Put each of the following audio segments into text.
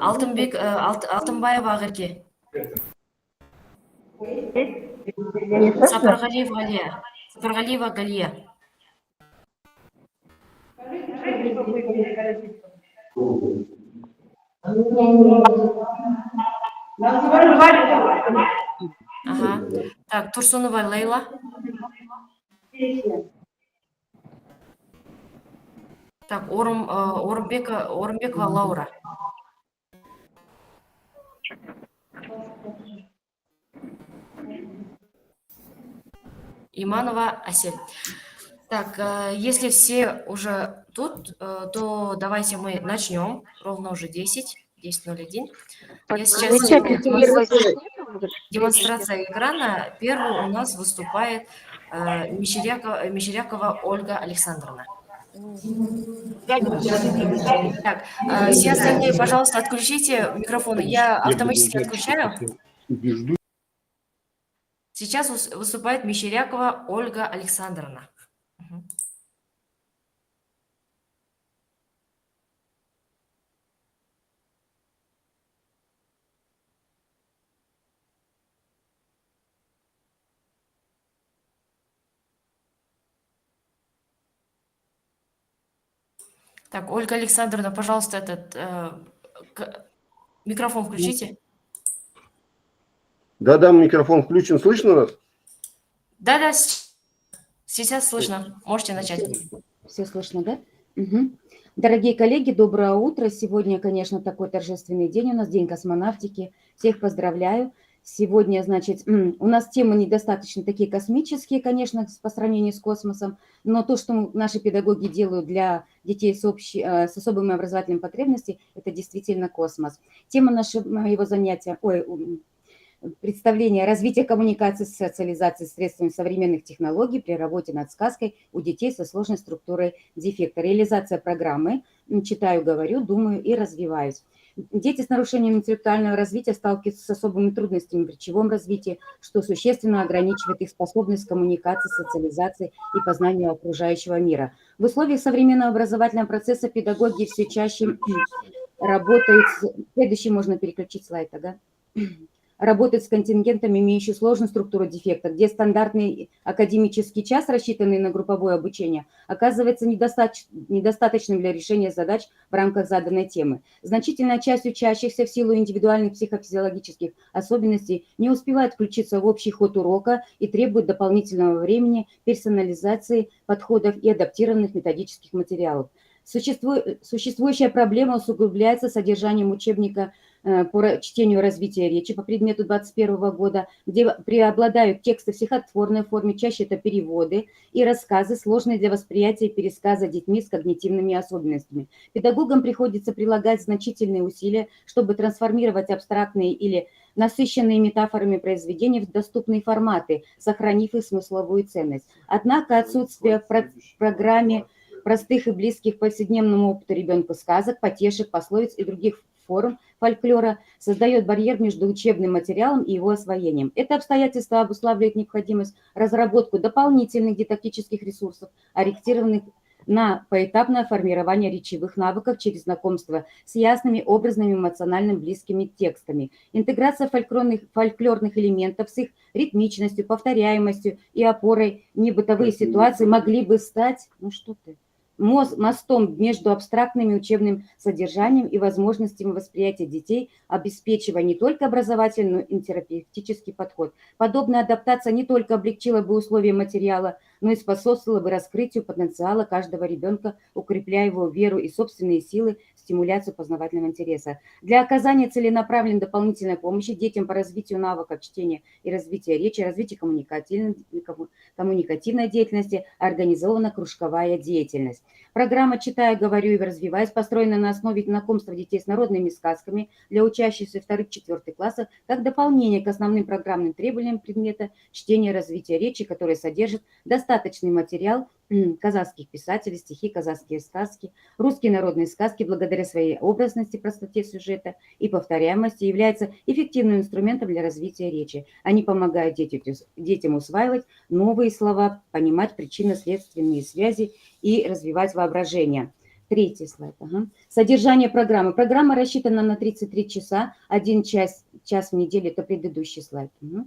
Алтынбаева Агырге. Не слышно? Сапаргалиева Галия. Ага. Так, Турсунова Лейла. Так, Орумбекова Лаура. Иманова Асель. Так, если все уже тут, то давайте мы начнем. Ровно уже 10:01. Я сейчас демонстрация экрана. Первый у нас выступает Мещерякова Ольга Александровна. Так, все остальные, пожалуйста, отключите микрофоны. Я автоматически отключаю. Сейчас выступает Мещерякова Ольга Александровна. Так, Ольга Александровна, пожалуйста, микрофон включите. Да, микрофон включен. Слышно нас? Да, сейчас слышно. Можете начать. Все слышно, да? Угу. Дорогие коллеги, доброе утро. Сегодня, конечно, такой торжественный день у нас, День космонавтики. Всех поздравляю. Сегодня, значит, у нас темы недостаточно такие космические, конечно, по сравнению с космосом, но то, что наши педагоги делают для детей с особыми образовательными потребностями, это действительно космос. Тема моего занятия, представление развития коммуникации с социализацией средствами современных технологий при работе над сказкой у детей со сложной структурой дефекта. Реализация программы «Читаю, говорю, думаю и развиваюсь». Дети с нарушением интеллектуального развития сталкиваются с особыми трудностями в речевом развитии, что существенно ограничивает их способность коммуникации, социализации и познанию окружающего мира. В условиях современного образовательного процесса педагоги все чаще работают... Следующий можно переключить слайд, ага. Работать с контингентами, имеющими сложную структуру дефекта, где стандартный академический час, рассчитанный на групповое обучение, оказывается недостаточным для решения задач в рамках заданной темы. Значительная часть учащихся в силу индивидуальных психофизиологических особенностей не успевает включиться в общий ход урока и требует дополнительного времени, персонализации подходов и адаптированных методических материалов. Существующая проблема усугубляется содержанием учебника по чтению развития речи по предмету 2021 года, где преобладают тексты в стихотворной форме, чаще это переводы и рассказы, сложные для восприятия и пересказа детьми с когнитивными особенностями. Педагогам приходится прилагать значительные усилия, чтобы трансформировать абстрактные или насыщенные метафорами произведения в доступные форматы, сохранив их смысловую ценность. Однако отсутствие в программе простых и близких повседневному опыту ребенка сказок, потешек, пословиц и других форм фольклора создает барьер между учебным материалом и его освоением. Это обстоятельство обуславливает необходимость разработку дополнительных дидактических ресурсов, ориентированных на поэтапное формирование речевых навыков через знакомство с ясными, образными, эмоционально близкими текстами. Интеграция фольклорных элементов с их ритмичностью, повторяемостью и опорой в небытовые ситуации могли бы стать... мостом между абстрактным учебным содержанием и возможностями восприятия детей, обеспечивая не только образовательный, но и терапевтический подход. Подобная адаптация не только облегчила бы условия материала, но и способствовала бы раскрытию потенциала каждого ребенка, укрепляя его веру и собственные силы, стимуляцию познавательного интереса. Для оказания целенаправленной дополнительной помощи детям по развитию навыков чтения и развития речи, развитию коммуникативной деятельности организована кружковая деятельность. Программа «Читаю, говорю и развиваюсь» построена на основе знакомства детей с народными сказками для учащихся 2-4 классов как дополнение к основным программным требованиям предмета чтения и развития речи, который содержит достаточный материал казахских писателей, стихи, казахские сказки, русские народные сказки благодаря своей образности, простоте сюжета и повторяемости являются эффективным инструментом для развития речи. Они помогают детям усваивать новые слова, понимать причинно-следственные связи и развивать воображение. Третий слайд. Ага. Содержание программы. Программа рассчитана на 33 часа, 1 час в неделю, это предыдущий слайд. Угу.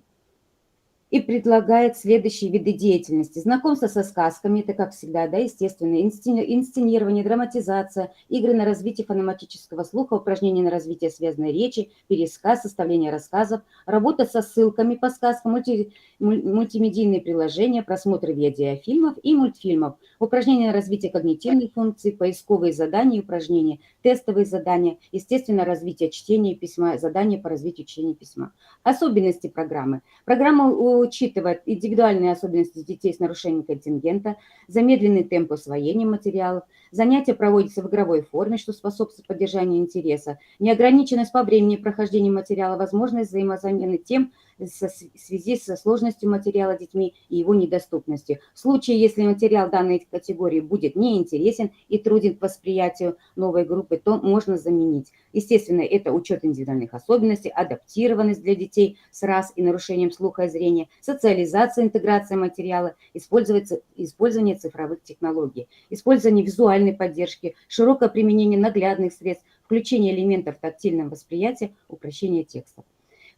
И предлагает следующие виды деятельности. Знакомство со сказками, это как всегда, да, естественно, инсценирование, драматизация, игры на развитие фонематического слуха, упражнения на развитие связанной речи, пересказ, составление рассказов, работа со ссылками по сказкам, мультимедийные приложения, просмотр видеофильмов и мультфильмов, упражнения на развитие когнитивных функций, поисковые задания, упражнения, тестовые задания, естественно, развитие чтения письма, задания по развитию чтения письма. Особенности программы. Программа учитывает индивидуальные особенности детей с нарушением контингента, замедленный темп усвоения материалов, занятия проводятся в игровой форме, что способствует поддержанию интереса, неограниченность по времени прохождения материала, возможность взаимозамены тем в связи со сложностью материала детьми и его недоступностью. В случае, если материал данной категории будет неинтересен и труден к восприятию новой группы, то можно заменить. Естественно, это учет индивидуальных особенностей, адаптированность для детей с РАС и нарушением слуха и зрения, социализация, интеграция материала, использование цифровых технологий, использование визуальной поддержки, широкое применение наглядных средств, включение элементов тактильного восприятия, упрощение текста.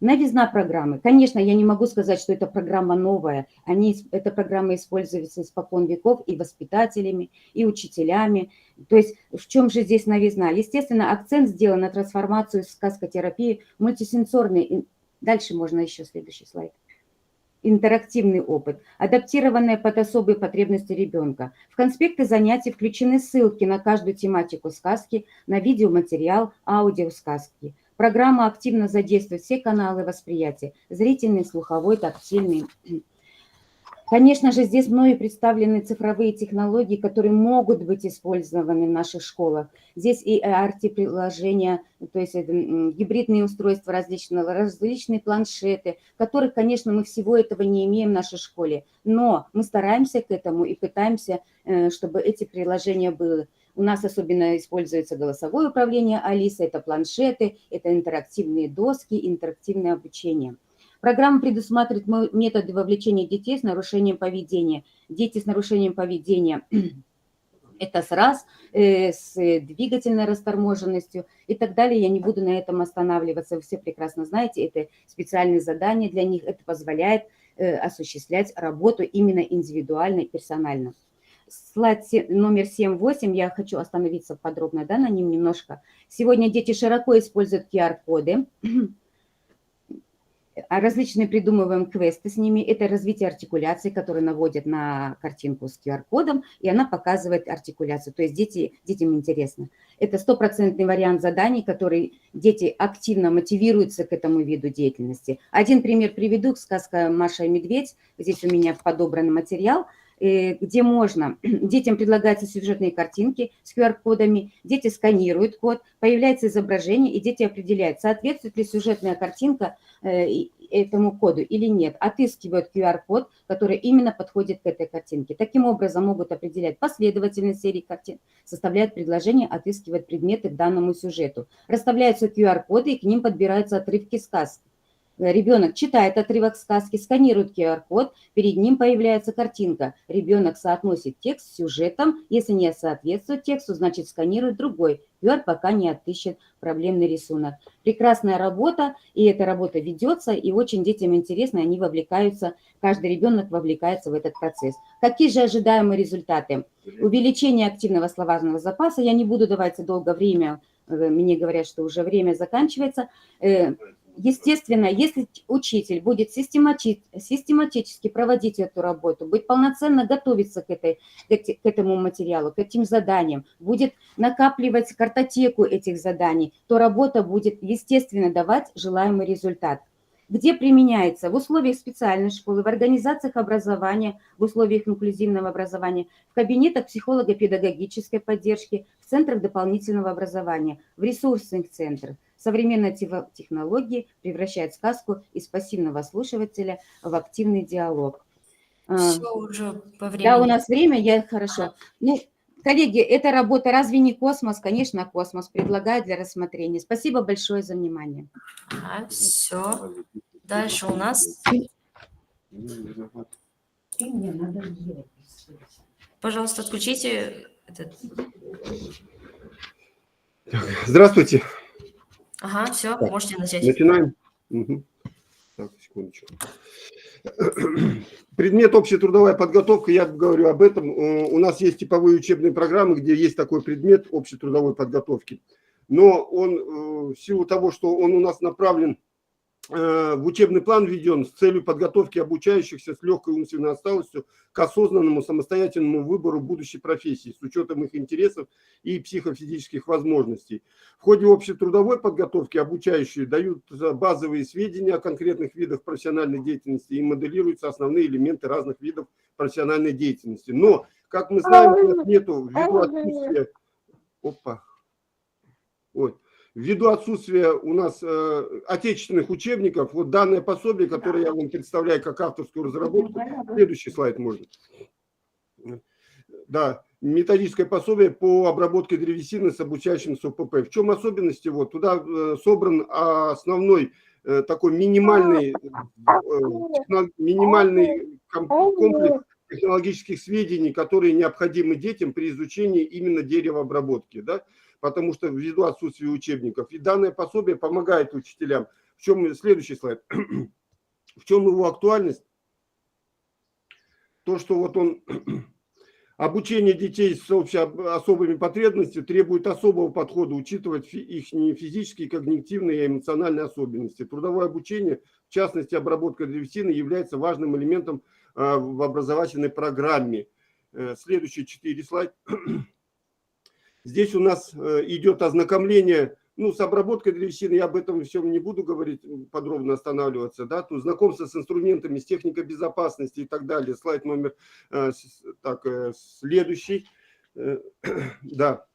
Новизна программы. Конечно, я не могу сказать, что это программа новая. Эта программа используется испокон веков и воспитателями, и учителями. То есть в чем же здесь новизна? Естественно, акцент сделан на трансформацию сказкотерапии в мультисенсорный. Дальше можно еще следующий слайд. Интерактивный опыт, адаптированные под особые потребности ребенка. В конспекты занятий включены ссылки на каждую тематику сказки, на видеоматериал, аудиосказки. Программа активно задействует все каналы восприятия, зрительный, слуховой, тактильный. Конечно же, здесь мною представлены цифровые технологии, которые могут быть использованы в наших школах. Здесь и ART-приложения, то есть гибридные устройства различные планшеты, которых, конечно, мы всего этого не имеем в нашей школе. Но мы стараемся к этому и пытаемся, чтобы эти приложения были. У нас особенно используется голосовое управление Алиса, это планшеты, это интерактивные доски, интерактивное обучение. Программа предусматривает методы вовлечения детей с нарушением поведения. Дети с нарушением поведения – это с РАС, с двигательной расторможенностью и так далее. Я не буду на этом останавливаться. Вы все прекрасно знаете, это специальные задания для них. Это позволяет осуществлять работу именно индивидуально и персонально. Слайд номер 7-8, я хочу остановиться подробно, да, на нем немножко. Сегодня дети широко используют QR-коды, различные придумываем квесты с ними. Это развитие артикуляции, которые наводят на картинку с QR-кодом, и она показывает артикуляцию. То есть детям интересно. Это 100% вариант заданий, который дети активно мотивируются к этому виду деятельности. Один пример приведу, сказка «Маша и медведь». Здесь у меня подобран материал, где можно, детям предлагаются сюжетные картинки с QR-кодами, дети сканируют код, появляется изображение, и дети определяют, соответствует ли сюжетная картинка этому коду или нет, отыскивают QR-код, который именно подходит к этой картинке. Таким образом могут определять последовательность серии картин, составляют предложения, отыскивают предметы к данному сюжету. Расставляются QR-коды, и к ним подбираются отрывки сказки. Ребенок читает отрывок сказки, сканирует QR-код, перед ним появляется картинка. Ребенок соотносит текст с сюжетом. Если не соответствует тексту, значит сканирует другой QR, пока не отыщет проблемный рисунок. Прекрасная работа, и эта работа ведется, и очень детям интересно, они вовлекаются, каждый ребенок вовлекается в этот процесс. Какие же ожидаемые результаты? Увеличение активного словарного запаса. Я не буду давать долго время, мне говорят, что уже время заканчивается. Естественно, если учитель будет систематически проводить эту работу, будет полноценно готовиться к этому материалу, к этим заданиям, будет накапливать картотеку этих заданий, то работа будет, естественно, давать желаемый результат. Где применяется? В условиях специальной школы, в организациях образования, в условиях инклюзивного образования, в кабинетах психолого-педагогической поддержки, в центрах дополнительного образования, в ресурсных центрах. Современные технологии превращают сказку из пассивного слушателя в активный диалог. Все уже по времени. Да, у нас время, хорошо. Ну, коллеги, эта работа разве не космос? Конечно, космос. Предлагаю для рассмотрения. Спасибо большое за внимание. Все. Дальше у нас... Пожалуйста, отключите этот... Здравствуйте. Ага, все, Так, можете начать. начинаем. Мгм. Так, секундочку. Предмет общетрудовая подготовка, я говорю об этом. У нас есть типовые учебные программы, где есть такой предмет общетрудовой подготовки. Но он, в силу того, что он у нас направлен в учебный план введен с целью подготовки обучающихся с легкой умственной отсталостью к осознанному самостоятельному выбору будущей профессии с учетом их интересов и психофизических возможностей. В ходе общетрудовой подготовки обучающие дают базовые сведения о конкретных видах профессиональной деятельности и моделируются основные элементы разных видов профессиональной деятельности. Но, как мы знаем, у нас нету ввиду отсутствия... Опа. Ой. Ввиду отсутствия у нас отечественных учебников, вот данное пособие, которое я вам представляю как авторскую разработку, следующий слайд можно. Да, методическое пособие по обработке древесины с обучающимся ОПП. В чем особенности? Вот туда собран основной такой минимальный комплекс технологических сведений, которые необходимы детям при изучении именно деревообработки, да? Потому что ввиду отсутствия учебников. И данное пособие помогает учителям. В чем следующий слайд? В чем его актуальность? То, что вот он... Обучение детей с особыми потребностями требует особого подхода, учитывать их физические, когнитивные и эмоциональные особенности. Трудовое обучение, в частности обработка древесины, является важным элементом в образовательной программе. Следующие 4 слайда. Здесь у нас идет ознакомление, с обработкой древесины, я об этом всем не буду говорить, подробно останавливаться, да, тут знакомство с инструментами, с техникой безопасности и так далее. Слайд номер, следующий, да.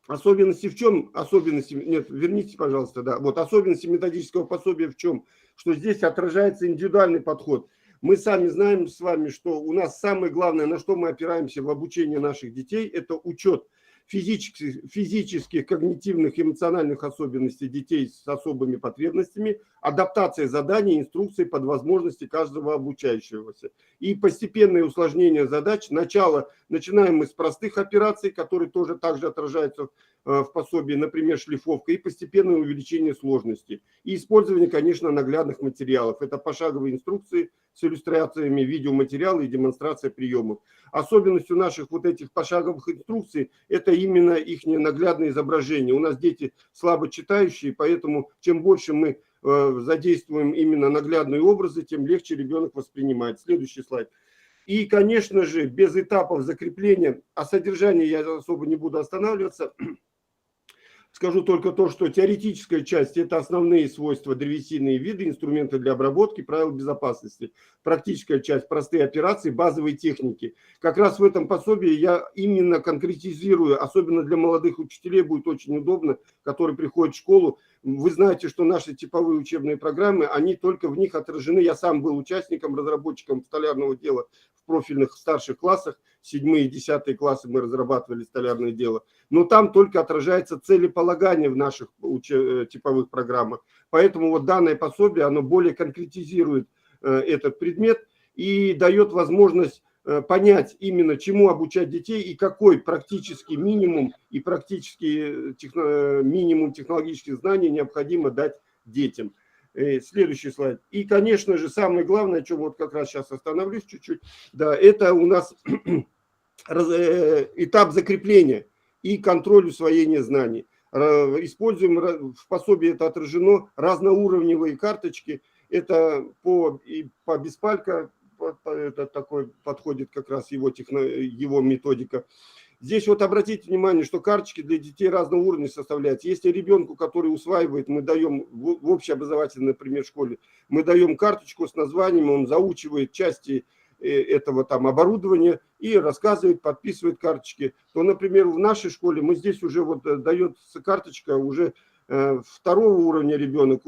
Особенности в чем? Особенности, нет, верните, пожалуйста, да, вот особенности методического пособия в чем? Что здесь отражается индивидуальный подход. Мы сами знаем с вами, что у нас самое главное, на что мы опираемся в обучении наших детей, это учет физических, когнитивных, эмоциональных особенностей детей с особыми потребностями, адаптация заданий, инструкций под возможности каждого обучающегося. И постепенное усложнение задач. Начинаем мы с простых операций, которые тоже также отражаются в пособии, например, шлифовка, и постепенное увеличение сложности. И использование, конечно, наглядных материалов. Это пошаговые инструкции с иллюстрациями, видеоматериалы и демонстрация приемов. Особенностью наших вот этих пошаговых инструкций – это именно их наглядное изображение. У нас дети слабо читающие, поэтому чем больше мы задействуем именно наглядные образы, тем легче ребенок воспринимает. Следующий слайд. И, конечно же, без этапов закрепления, о содержании я особо не буду останавливаться. Скажу только то, что теоретическая часть – это основные свойства древесины и виды, инструменты для обработки, правила безопасности. Практическая часть – простые операции, базовые техники. Как раз в этом пособии я именно конкретизирую, особенно для молодых учителей будет очень удобно, которые приходят в школу. Вы знаете, что наши типовые учебные программы, они только в них отражены. Я сам был участником, разработчиком столярного дела в профильных старших классах. 7 и 10 классы мы разрабатывали столярное дело. Но там только отражается целеполагание в наших типовых программах. Поэтому вот данное пособие, оно более конкретизирует этот предмет и дает возможность понять именно, чему обучать детей и какой практический минимум и практический минимум технологических знаний необходимо дать детям. Следующий слайд. И, конечно же, самое главное, о чем вот как раз сейчас остановлюсь чуть-чуть, да, это у нас этап закрепления и контроль усвоения знаний. Используем в пособии, это отражено, разноуровневые карточки. Это по Беспалько, это такой подходит как раз его методика. Здесь вот обратите внимание, что карточки для детей разного уровня составляются. Если ребенку, который усваивает, мы даем в общеобразовательной, например, школе, мы даем карточку с названием, он заучивает части этого там оборудования и рассказывает, подписывает карточки, то, например, в нашей школе мы здесь уже вот дается карточка уже второго уровня ребенок,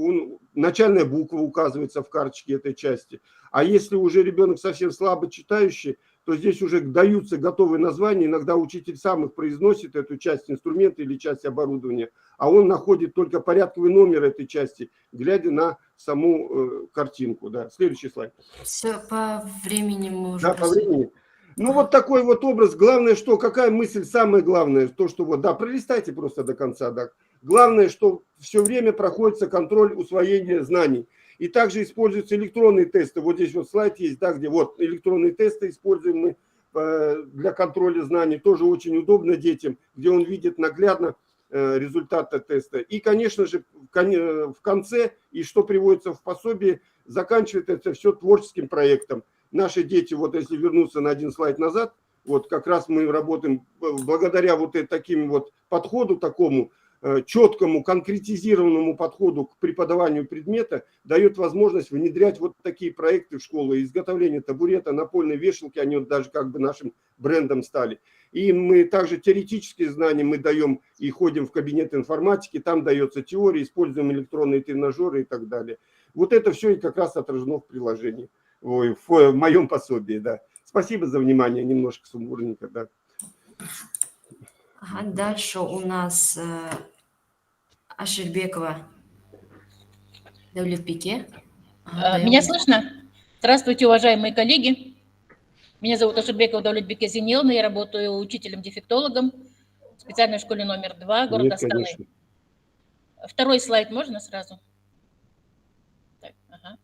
начальная буква указывается в карточке этой части. А если уже ребенок совсем слабо читающий, то здесь уже даются готовые названия, иногда учитель сам их произносит, эту часть инструмента или часть оборудования, а он находит только порядковый номер этой части, глядя на саму картинку. Да. Следующий слайд. Все, по времени мы уже... Да, по времени. Ну, вот такой вот образ. Главное, что, какая мысль, самое главное, то, что вот, да, пролистайте просто до конца, да. Главное, что все время проходится контроль усвоения знаний. И также используются электронные тесты. Вот здесь вот слайд есть, да, где вот электронные тесты используем мы для контроля знаний. Тоже очень удобно детям, где он видит наглядно результаты теста. И, конечно же, в конце, и что приводится в пособии, заканчивает это все творческим проектом. Наши дети, вот если вернуться на один слайд назад, вот как раз мы работаем благодаря вот таким вот подходу такому, четкому, конкретизированному подходу к преподаванию предмета, дает возможность внедрять вот такие проекты в школу. Изготовление табурета, напольной вешалки, они вот даже как бы нашим брендом стали. И мы также теоретические знания мы даем и ходим в кабинет информатики, там дается теория, используем электронные тренажеры и так далее. Вот это все и как раз отражено в приложении, в моем пособии, да. Спасибо за внимание, немножко сумбурненько, да. Ага, дальше у нас Аширбекова Давлетбеке. Ага, Меня слышно? Здравствуйте, уважаемые коллеги. Меня зовут Аширбекова Давлетбеке Зинелна, я работаю учителем-дефектологом в специальной школе номер 2 города Астаны. Второй слайд можно сразу? Так, ага.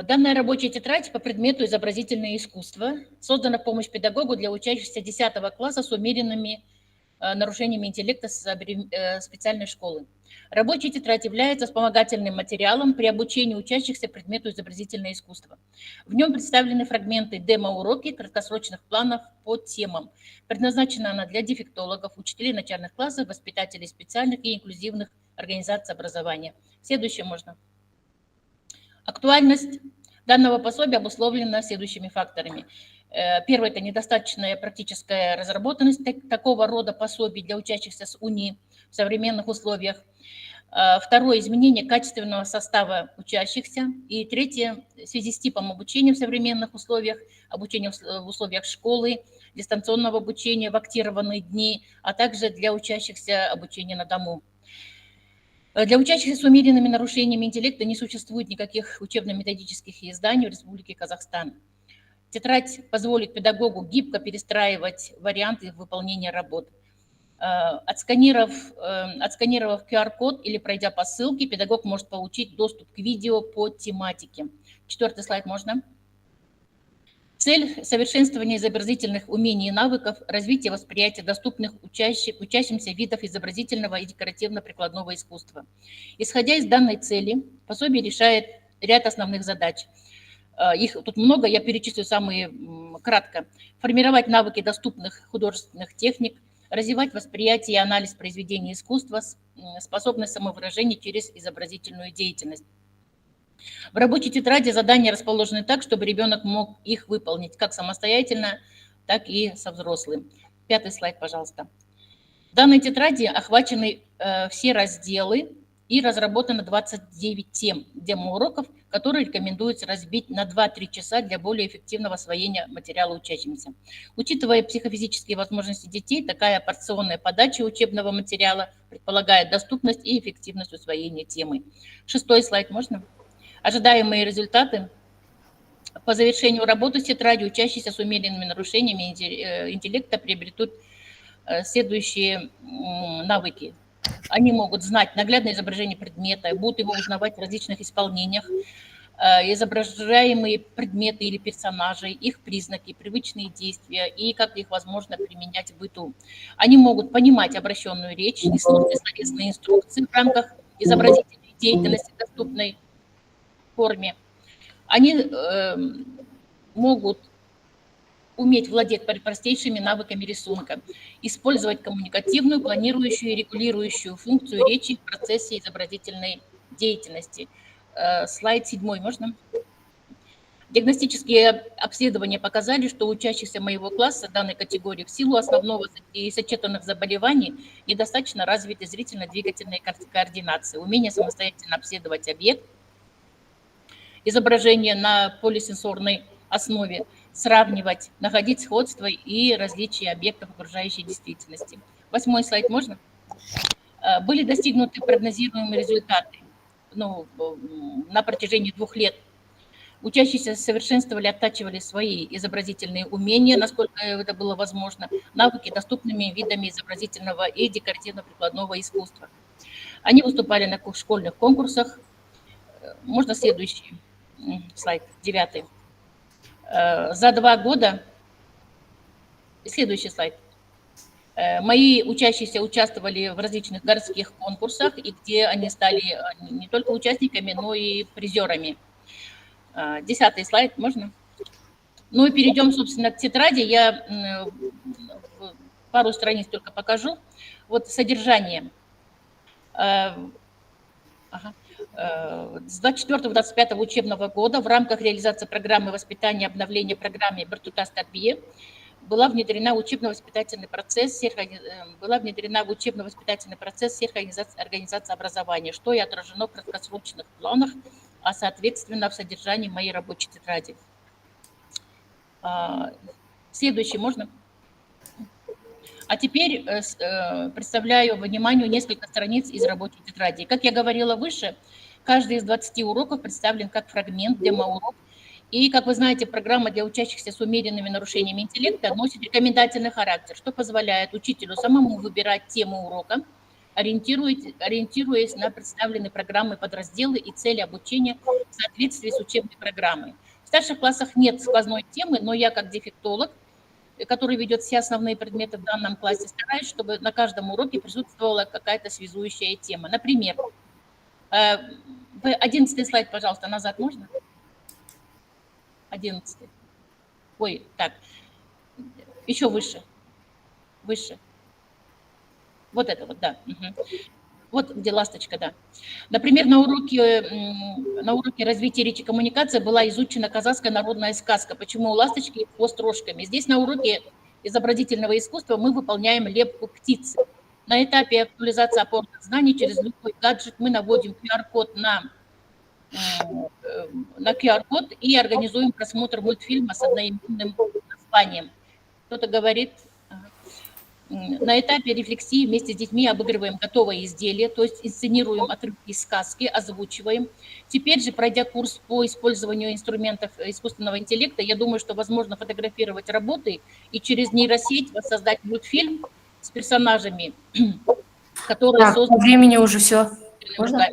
Данная рабочая тетрадь по предмету изобразительное искусство создана в помощь педагогу для учащихся 10 класса с умеренными нарушениями интеллекта специальной школы. Рабочая тетрадь является вспомогательным материалом при обучении учащихся предмету изобразительное искусство. В нем представлены фрагменты демо-уроки краткосрочных планов по темам. Предназначена она для дефектологов, учителей начальных классов, воспитателей специальных и инклюзивных организаций образования. Следующее можно. Актуальность данного пособия обусловлена следующими факторами. Первое – это недостаточная практическая разработанность такого рода пособий для учащихся с УНИ в современных условиях. Второе – изменение качественного состава учащихся. И третье – в связи с типом обучения в современных условиях, обучение в условиях школы, дистанционного обучения в актированные дни, а также для учащихся обучения на дому. Для учащихся с умеренными нарушениями интеллекта не существует никаких учебно-методических изданий в Республике Казахстан. Тетрадь позволит педагогу гибко перестраивать варианты выполнения работ. Отсканировав QR-код или пройдя по ссылке, педагог может получить доступ к видео по тематике. Четвертый слайд можно? Цель – совершенствования изобразительных умений и навыков, развитие восприятия доступных учащимся видов изобразительного и декоративно-прикладного искусства. Исходя из данной цели, пособие решает ряд основных задач. Их тут много, я перечислю самые кратко. Формировать навыки доступных художественных техник, развивать восприятие и анализ произведений искусства, способность самовыражения через изобразительную деятельность. В рабочей тетради задания расположены так, чтобы ребенок мог их выполнить как самостоятельно, так и со взрослым. Пятый слайд, пожалуйста. В данной тетради охвачены все разделы и разработано 29 тем демо-уроков, которые рекомендуется разбить на 2-3 часа для более эффективного освоения материала учащимся. Учитывая психофизические возможности детей, такая порционная подача учебного материала предполагает доступность и эффективность усвоения темы. Шестой слайд можно? Ожидаемые результаты. По завершению работы с тетрадью учащиеся с умеренными нарушениями интеллекта приобретут следующие навыки. Они могут знать наглядное изображение предмета, будут его узнавать в различных исполнениях, изображаемые предметы или персонажи, их признаки, привычные действия и как их возможно применять в быту. Они могут понимать обращенную речь и слушать словесные инструкции в рамках изобразительной деятельности в доступной форме. Они могут уметь владеть простейшими навыками рисунка, использовать коммуникативную, планирующую и регулирующую функцию речи в процессе изобразительной деятельности. Слайд 7 можно? Диагностические обследования показали, что у учащихся моего класса данной категории в силу основного и сочетанных заболеваний недостаточно развиты зрительно-двигательные координации, умение самостоятельно обследовать объект, изображение на полисенсорной основе, сравнивать, находить сходства и различия объектов окружающей действительности. 8 слайд можно? Были достигнуты прогнозируемые результаты на протяжении 2 лет. Учащиеся совершенствовали, оттачивали свои изобразительные умения, насколько это было возможно, навыки доступными видами изобразительного и декоративно-прикладного искусства. Они выступали на школьных конкурсах. Можно следующий слайд, 9. За 2 года, следующий слайд. Мои учащиеся участвовали в различных городских конкурсах, и где они стали не только участниками, но и призерами. 10 слайд, можно? Ну и перейдем, собственно, к тетради. Я пару страниц только покажу. Вот содержание. С 24-25 учебного года в рамках реализации программы воспитания и обновления программы Бертутас Тарбие была внедрена в учебно-воспитательный процесс всех организаций образования, что и отражено в краткосрочных планах, а соответственно в содержании моей рабочей тетради. Следующий можно? А теперь представляю вниманию несколько страниц из рабочей тетради. Как я говорила выше, каждый из 20 уроков представлен как фрагмент, демо-урок. И, как вы знаете, программа для учащихся с умеренными нарушениями интеллекта носит рекомендательный характер, что позволяет учителю самому выбирать тему урока, ориентируясь на представленные программы, подразделы и цели обучения в соответствии с учебной программой. В старших классах нет сквозной темы, но я, как дефектолог, который ведет все основные предметы в данном классе, стараюсь, чтобы на каждом уроке присутствовала какая-то связующая тема. Например, 11 слайд, пожалуйста, назад можно? 11. Ой, так, еще выше. Выше. Вот это вот, да. Угу. Вот где ласточка, да. Например, на уроке развития речи и коммуникации была изучена казахская народная сказка «Почему у ласточки хвост рожками?». Здесь на уроке изобразительного искусства мы выполняем лепку птицы. На этапе актуализации опорных знаний через любой гаджет мы наводим QR-код на QR-код и организуем просмотр мультфильма с одноименным названием. Кто-то говорит... На этапе рефлексии вместе с детьми обыгрываем готовое изделие, то есть инсценируем отрывки из сказки, озвучиваем. Теперь же, пройдя курс по использованию инструментов искусственного интеллекта, я думаю, что возможно фотографировать работы и через нейросеть воссоздать мультфильм с персонажами, которые так, созданы... по времени уже все. Можно?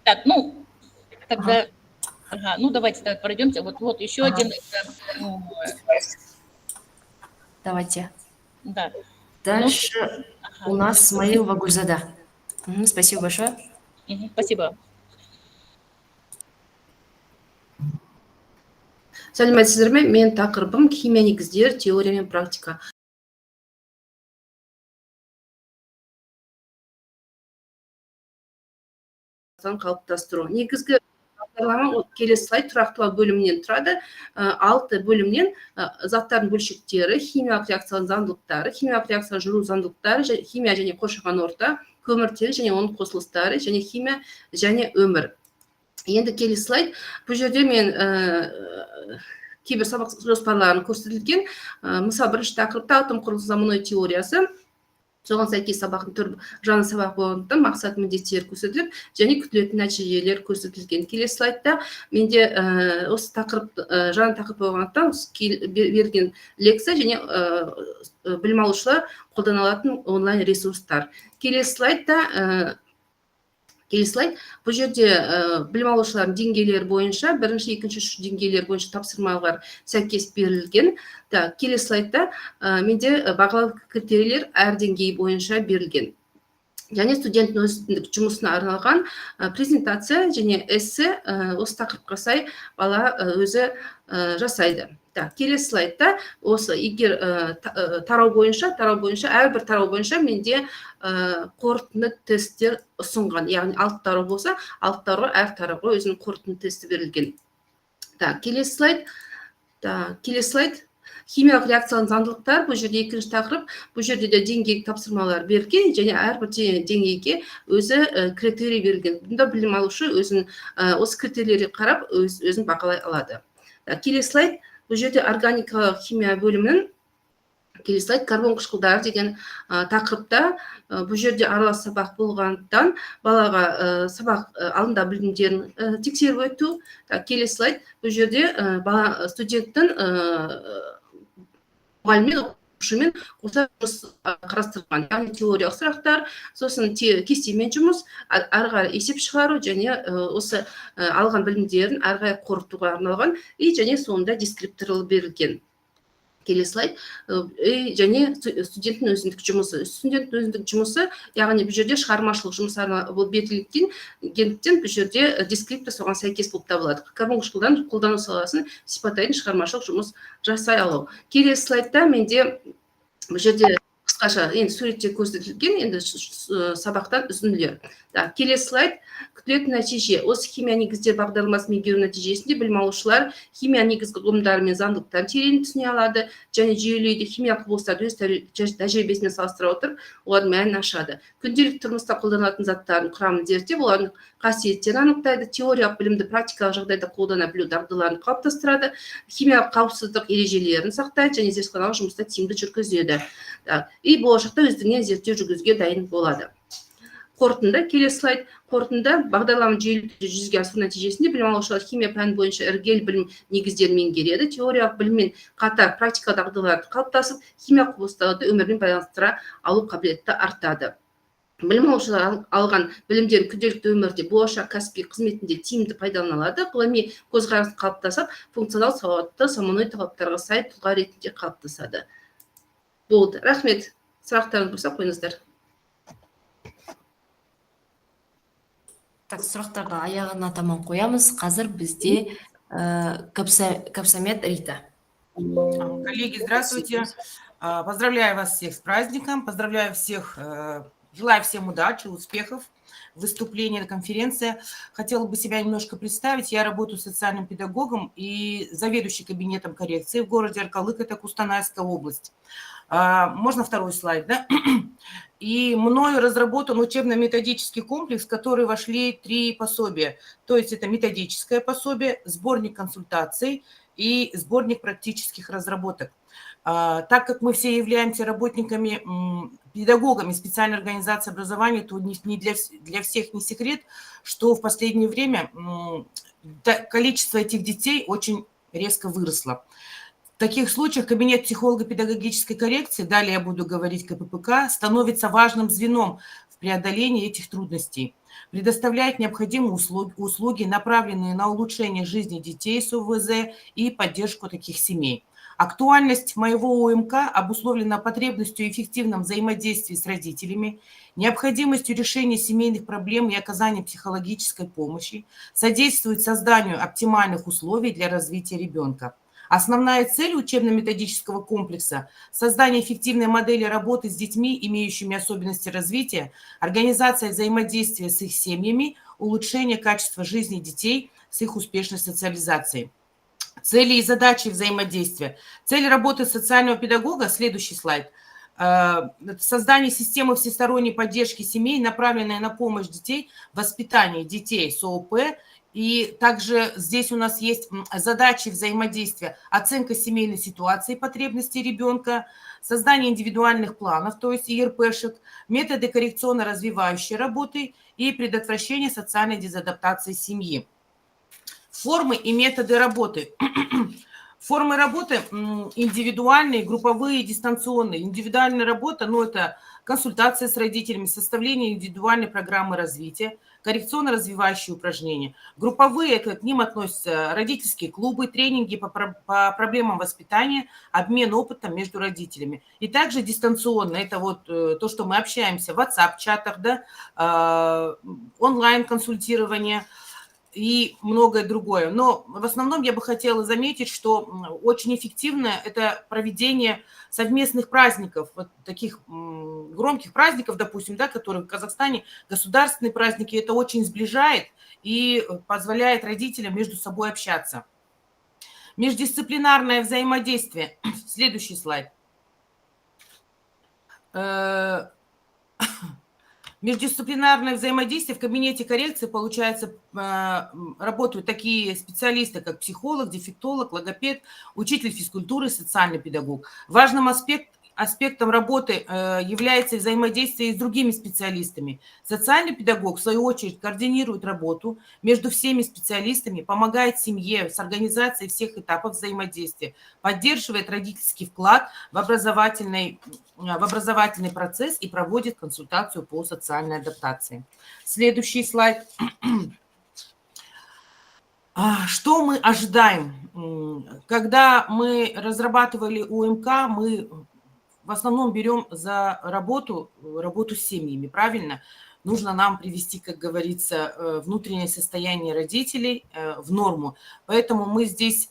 Так, ну, тогда... Ага, ну, давайте пройдемте. Вот еще один... Давайте. Да. Дальше у нас Смаил Вагульзада. Спасибо большое. Спасибо. Сәлеметсіздер ме? Мен тақырыбым химия негіздері, теория мен практика. Қалыптастыру. Негізгі бағдарлама келесі слайд тұрақтылау бөлімінен тұрады. 6 бөлімнен заттардың бөлшектері, химиялық реакциялардың заңдылықтары, химиялық реакцияның жүру заңдылықтары, химия және қоршаған орта, көміртегі және оның қосылыстары, және химия және өмір. Енді келесі слайд. Бұл жерде мен кейбір сабақ жоспарларын көрсетілген. Мысалы, бірінші тақырыпта атом құрылысы заманауи теориясы. Соған сәйкес сабақтың жаңа сабақ болғандықтан мақсат міндеттер көрсетіліп, және күтілетін нәтижелер көрсетілген. Келесі слайдта менде осы тақырып жаңа тақырып болғандықтан берген лекция және білім алушылар қолдана алатын онлайн ресурстар. Келесі слайд. Бұл жерде білім алушылардың деңгейлері бойынша, бірінші, екінші, үшінші деңгейлер бойынша тапсырмалар сәйкес берілген. Келесі слайдта менде бағалау критерийлер әр деңгей бойынша берілген. Және студенттің өзіндік жұмысына арналған презентация және эссе осы тақырыпқа сай бала өзі жасайды. Келесі слайдта осы егер тарау бойынша әрбір тарау бойынша менде қорытынды тесттер ұсынған. Яғни 6 тарау болса, 6 тарауға әр тарауға өзінің қорытынды тесті берілген. Келесі слайд. Химиялық реакциялың заңдылықтар, бұл жерде екінші тақырып, бұл жерде де деңгей тапсырмалар берілген, және әрбір деңгейге өзі критерий берілген. Бұнда білім алушы өзін осы критерийлерге қарап өзін бағалай алады. Келесі слайд. Бұл жерде органикалық химия бөлімінің келесі слайд карбон қышқылдары деген тақырыпта бұл жерде аралас сабақ болғандықтан балаға сабақ алдында білімдерін тексеріп өту. Келесі слайд бұл жерде студенттің мұғаліммен оқушымен қоса жұмыс қарастырылған, яғни теориялық сұрақтар, сосын кестемен жұмыс, ары қарай есеп шығару және осы алған білімдерін ары қарай қорытуға арналған және соңында дескрипторлы берілген. Келесі слайд және студенттің өзіндік жұмысы. Студенттің өзіндік жұмысы, яғни бұл жерде шығармашылық жұмыстарына болып берілгендіктен бұл жерде дескриптор соған сәйкес болып табылады. Карбон қышқылдарын қолдану саласын сипаттайтын шығармашылық жұмыс жасай алу. Келесі слайдта менде бұл жерде қысқаша енді суретте көрсетілген енді сабақтан үзінділер. Келесі слайд күтілетін нәтиже. Осы химия негіздер бағдарламасын меңгеру нәтижесінде білім алушылар химия негізгі ұғымдары мен заңдылықтарын терең түсіне алады және жүйелейді. Химия құбылыстарды өз тәжірибесімен салыстыра отырып, олардың мәнін ашады. Күнделікті тұрмыста қолданылатын заттардың құрамын зерттеп, олардың қасиеттерін анықтайды, теориялық білімді практикалық жағдайда қолдана білу дағдыларын қалыптастырады, химиялық қауіпсіздік ережелерін сақтайды және зертханалық жұмыста тиімді жүргізеді. Болашақта өздігінен зерттеу жүргізуге дайын болады. Қорытынды, келесі слайд. Қорытынды бағдарлама жүйелі жүзеге асыру нәтижесінде білім алушылар химия пәні бойынша іргелі білім негіздерін меңгереді, теориялық біліммен қатар практика дағдыларды қалыптасып, химия құбылыстарды өмірмен байланыстыра алу қабілеті артады. Білім алушылар алған білімдерін күнделікті өмірде болашақ кәсіби қызметінде тиімді пайдаланылады, ғылыми көзқарас қалыптасып, функционал сауатты заманауи талаптарға сай тұлға ретінде қалыптасады. Болды. Рахмет. Сұрақтарыңыз болса қойыңыздар. Так, сұрақтарды аяғына таман қоямыз. Қазір бізде Капсамет Рита. Коллеги, здравствуйте. Поздравляю вас всех с праздником. Поздравляю всех, желаю всем удачи, успехов в выступлении на конференции. Хотела бы себя немножко представить. Я работаю социальным педагогом и заведующий кабинетом коррекции в городе Аркалык, это Кустанайская область. Можно второй слайд, да? И мною разработан учебно-методический комплекс, в который вошли 3 пособия. То есть это методическое пособие, сборник консультаций и сборник практических разработок. Так как мы все являемся работниками, педагогами специальной организации образования, то не для всех не секрет, что в последнее время количество этих детей очень резко выросло. В таких случаях кабинет психолого-педагогической коррекции, далее я буду говорить КППК, становится важным звеном в преодолении этих трудностей, предоставляет необходимые услуги, направленные на улучшение жизни детей с ОВЗ и поддержку таких семей. Актуальность моего УМК обусловлена потребностью в эффективном взаимодействии с родителями, необходимостью решения семейных проблем и оказания психологической помощи, содействует созданию оптимальных условий для развития ребенка. Основная цель учебно-методического комплекса – создание эффективной модели работы с детьми, имеющими особенности развития, организация взаимодействия с их семьями, улучшение качества жизни детей с их успешной социализацией. Цели и задачи взаимодействия. Цель работы социального педагога, следующий слайд, создание системы всесторонней поддержки семей, направленной на помощь детей, воспитание детей с ООП. И также здесь у нас есть задачи взаимодействия, оценка семейной ситуации, потребностей ребенка, создание индивидуальных планов, то есть ИРПшек, методы коррекционно-развивающей работы и предотвращение социальной дезадаптации семьи. Формы и методы работы. Формы работы индивидуальные, групповые, дистанционные. Индивидуальная работа, это консультация с родителями, составление индивидуальной программы развития, коррекционно-развивающие упражнения. Групповые, к ним относятся родительские клубы, тренинги по проблемам воспитания, обмен опытом между родителями. И также дистанционно, это то, что мы общаемся в WhatsApp-чатах, да, онлайн-консультирование и многое другое. Но в основном я бы хотела заметить, что очень эффективно это проведение совместных праздников, таких громких праздников, допустим, да, которые в Казахстане, государственные праздники, это очень сближает и позволяет родителям между собой общаться. Междисциплинарное взаимодействие. Следующий слайд. Междисциплинарное взаимодействие в кабинете коррекции, получается, работают такие специалисты, как психолог, дефектолог, логопед, учитель физкультуры, социальный педагог. Важным аспектом работы является взаимодействие с другими специалистами. Социальный педагог, в свою очередь, координирует работу между всеми специалистами, помогает семье с организацией всех этапов взаимодействия, поддерживает родительский вклад в образовательный процесс и проводит консультацию по социальной адаптации. Следующий слайд. Что мы ожидаем? Когда мы разрабатывали УМК, мы в основном берем за работу с семьями, правильно? Нужно нам привести, как говорится, внутреннее состояние родителей в норму. Поэтому мы здесь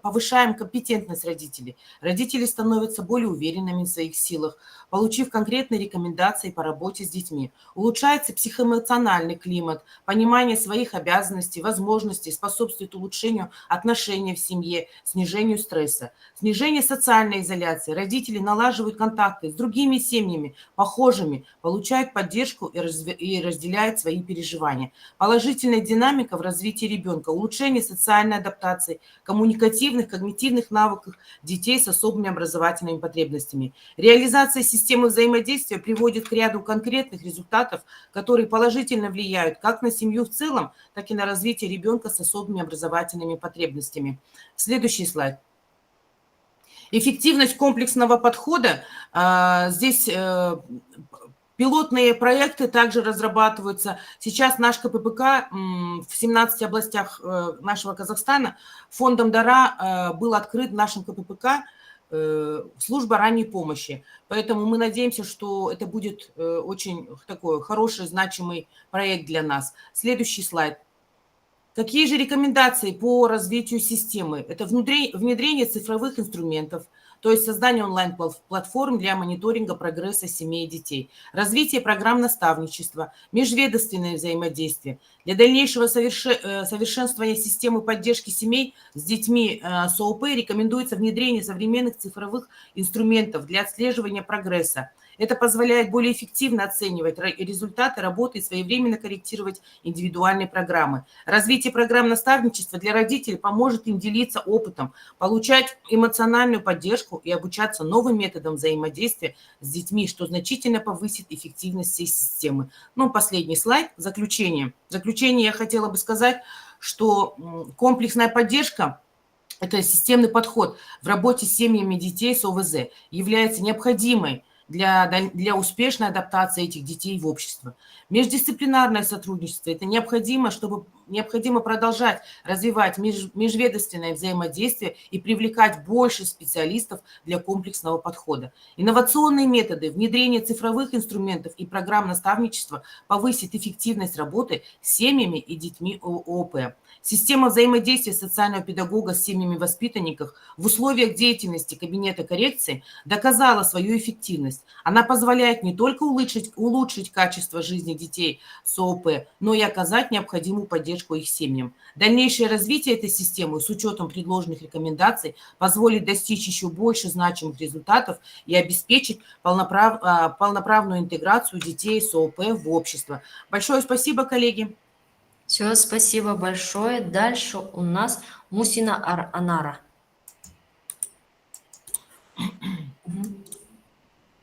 повышаем компетентность родителей. Родители становятся более уверенными в своих силах, получив конкретные рекомендации по работе с детьми. Улучшается психоэмоциональный климат, понимание своих обязанностей, возможностей, способствует улучшению отношений в семье, снижению стресса. Снижение социальной изоляции. Родители налаживают контакты с другими семьями, похожими, получают поддержку и разделяют свои переживания. Положительная динамика в развитии ребенка, улучшение социальной адаптации, коммуникативных, когнитивных навыков детей с особыми образовательными потребностями. Реализация системы взаимодействия приводит к ряду конкретных результатов, которые положительно влияют как на семью в целом, так и на развитие ребенка с особыми образовательными потребностями. Следующий слайд. Эффективность комплексного подхода. Здесь пилотные проекты также разрабатываются. Сейчас наш КППК в 17 областях нашего Казахстана фондом ДАРА был открыт в нашем КППК служба ранней помощи. Поэтому мы надеемся, что это будет очень такой хороший, значимый проект для нас. Следующий слайд. Какие же рекомендации по развитию системы? Это внедрение цифровых инструментов, то есть создание онлайн-платформ для мониторинга прогресса семей и детей, развитие программ наставничества, межведомственное взаимодействие. Для дальнейшего совершенствования системы поддержки семей с детьми с ООП рекомендуется внедрение современных цифровых инструментов для отслеживания прогресса. Это позволяет более эффективно оценивать результаты работы и своевременно корректировать индивидуальные программы. Развитие программ наставничества для родителей поможет им делиться опытом, получать эмоциональную поддержку и обучаться новым методам взаимодействия с детьми, что значительно повысит эффективность всей системы. Ну, последний слайд, заключение. В заключение я хотела бы сказать, что комплексная поддержка, это системный подход в работе с семьями детей с ОВЗ, является необходимой для успешной адаптации этих детей в общество. Междисциплинарное сотрудничество – это необходимо продолжать развивать межведомственное взаимодействие и привлекать больше специалистов для комплексного подхода. Инновационные методы, внедрение цифровых инструментов и программ наставничества повысит эффективность работы с семьями и детьми ООП. Система взаимодействия социального педагога с семьями воспитанников в условиях деятельности кабинета коррекции доказала свою эффективность. Она позволяет не только улучшить качество жизни детей с ООП, но и оказать необходимую поддержку их семьям. Дальнейшее развитие этой системы с учетом предложенных рекомендаций позволит достичь еще больше значимых результатов и обеспечить полноправную интеграцию детей с ООП в общество. Большое спасибо, коллеги. Все, спасибо большое. Дальше у нас Мусина Анара.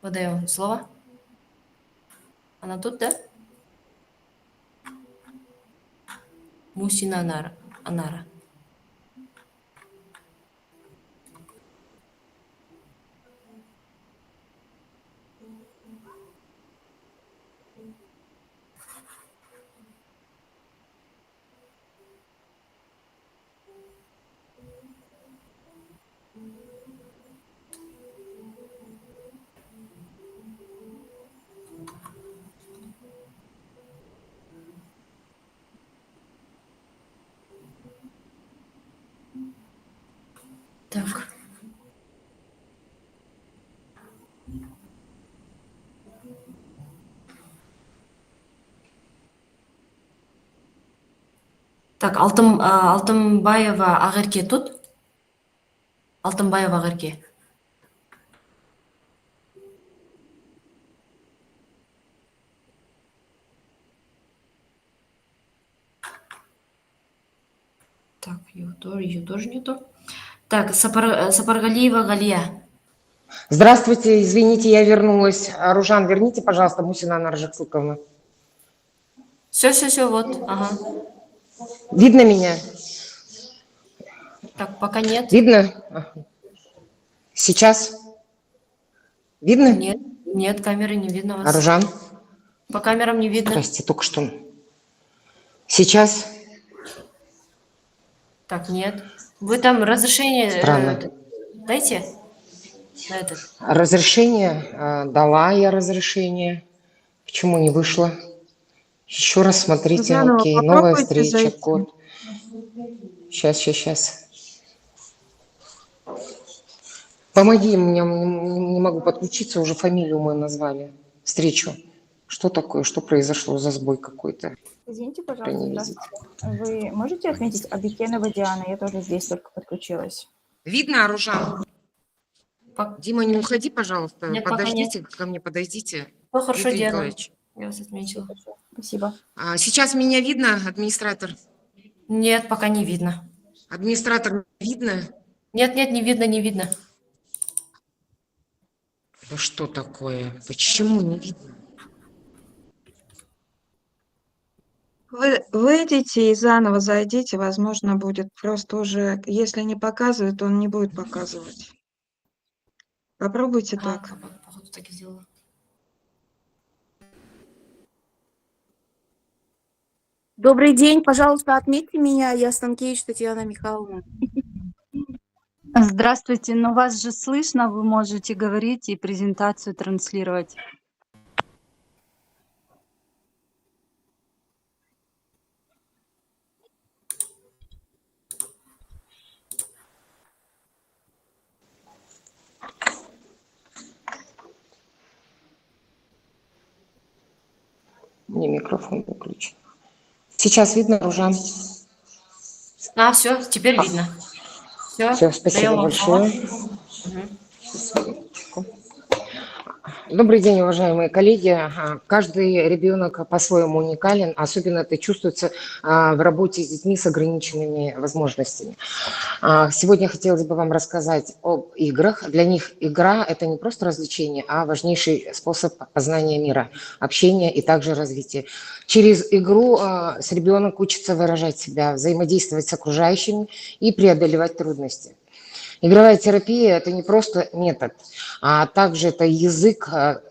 Выдаем слово. Она тут, да? Мусина Анара. Так. Так, Алтынбаева Агерке тут? Алтынбаева Агерке. Так, ее тоже нету. Так, Сапаргалиева Галия. Здравствуйте, извините, я вернулась. Ружан, верните, пожалуйста, Мусина Анна Ржаксуковна. Все, вот, ага. Видно меня? Так, пока нет. Видно? Сейчас? Видно? Нет, камеры не видно вас. Ружан? По камерам не видно. Здрасте, только что. Сейчас? Так, нет. Вы там разрешение Странно. дайте на этот. Разрешение? Дала я разрешение. Почему не вышло? Еще раз смотрите. Заново Окей, новая попробуйте встреча, зайти. код. Сейчас. Помоги мне, не могу подключиться, уже фамилию мою назвали. Встречу. Что такое? Что произошло? За сбой какой-то. Извините, Не пожалуйста, видит. вы можете отметить Абикенова Диана? Я тоже здесь только подключилась. Видно, Аружан? Дима, не уходи, пожалуйста. Нет, пока Подождите, ко мне подойдите. Ну, хорошо, Дмитрий Диана. Николаевич. Я вас отметила. Спасибо. Сейчас меня видно, администратор? Нет, пока не видно. Администратор видно? Нет, не видно. Да что такое? Почему не видно? Вы выйдите и заново зайдите, возможно, будет. Просто уже, если не показывает, он не будет показывать. Попробуйте так. Походу, так и сделала. Добрый день, пожалуйста, отметьте меня, я Станкевич Татьяна Михайловна. Здравствуйте, но вас же слышно, вы можете говорить и презентацию транслировать. Мне микрофон выключен. Сейчас видно, Ружан? Все, теперь видно. Все, спасибо даем вам большое. слово. Сейчас, минуточку. Добрый день, уважаемые коллеги. Каждый ребенок по-своему уникален, особенно это чувствуется в работе с детьми с ограниченными возможностями. Сегодня хотелось бы вам рассказать об играх. Для них игра – это не просто развлечение, а важнейший способ познания мира, общения и также развития. Через игру ребенок учится выражать себя, взаимодействовать с окружающими и преодолевать трудности. Игровая терапия – это не просто метод, а также это язык,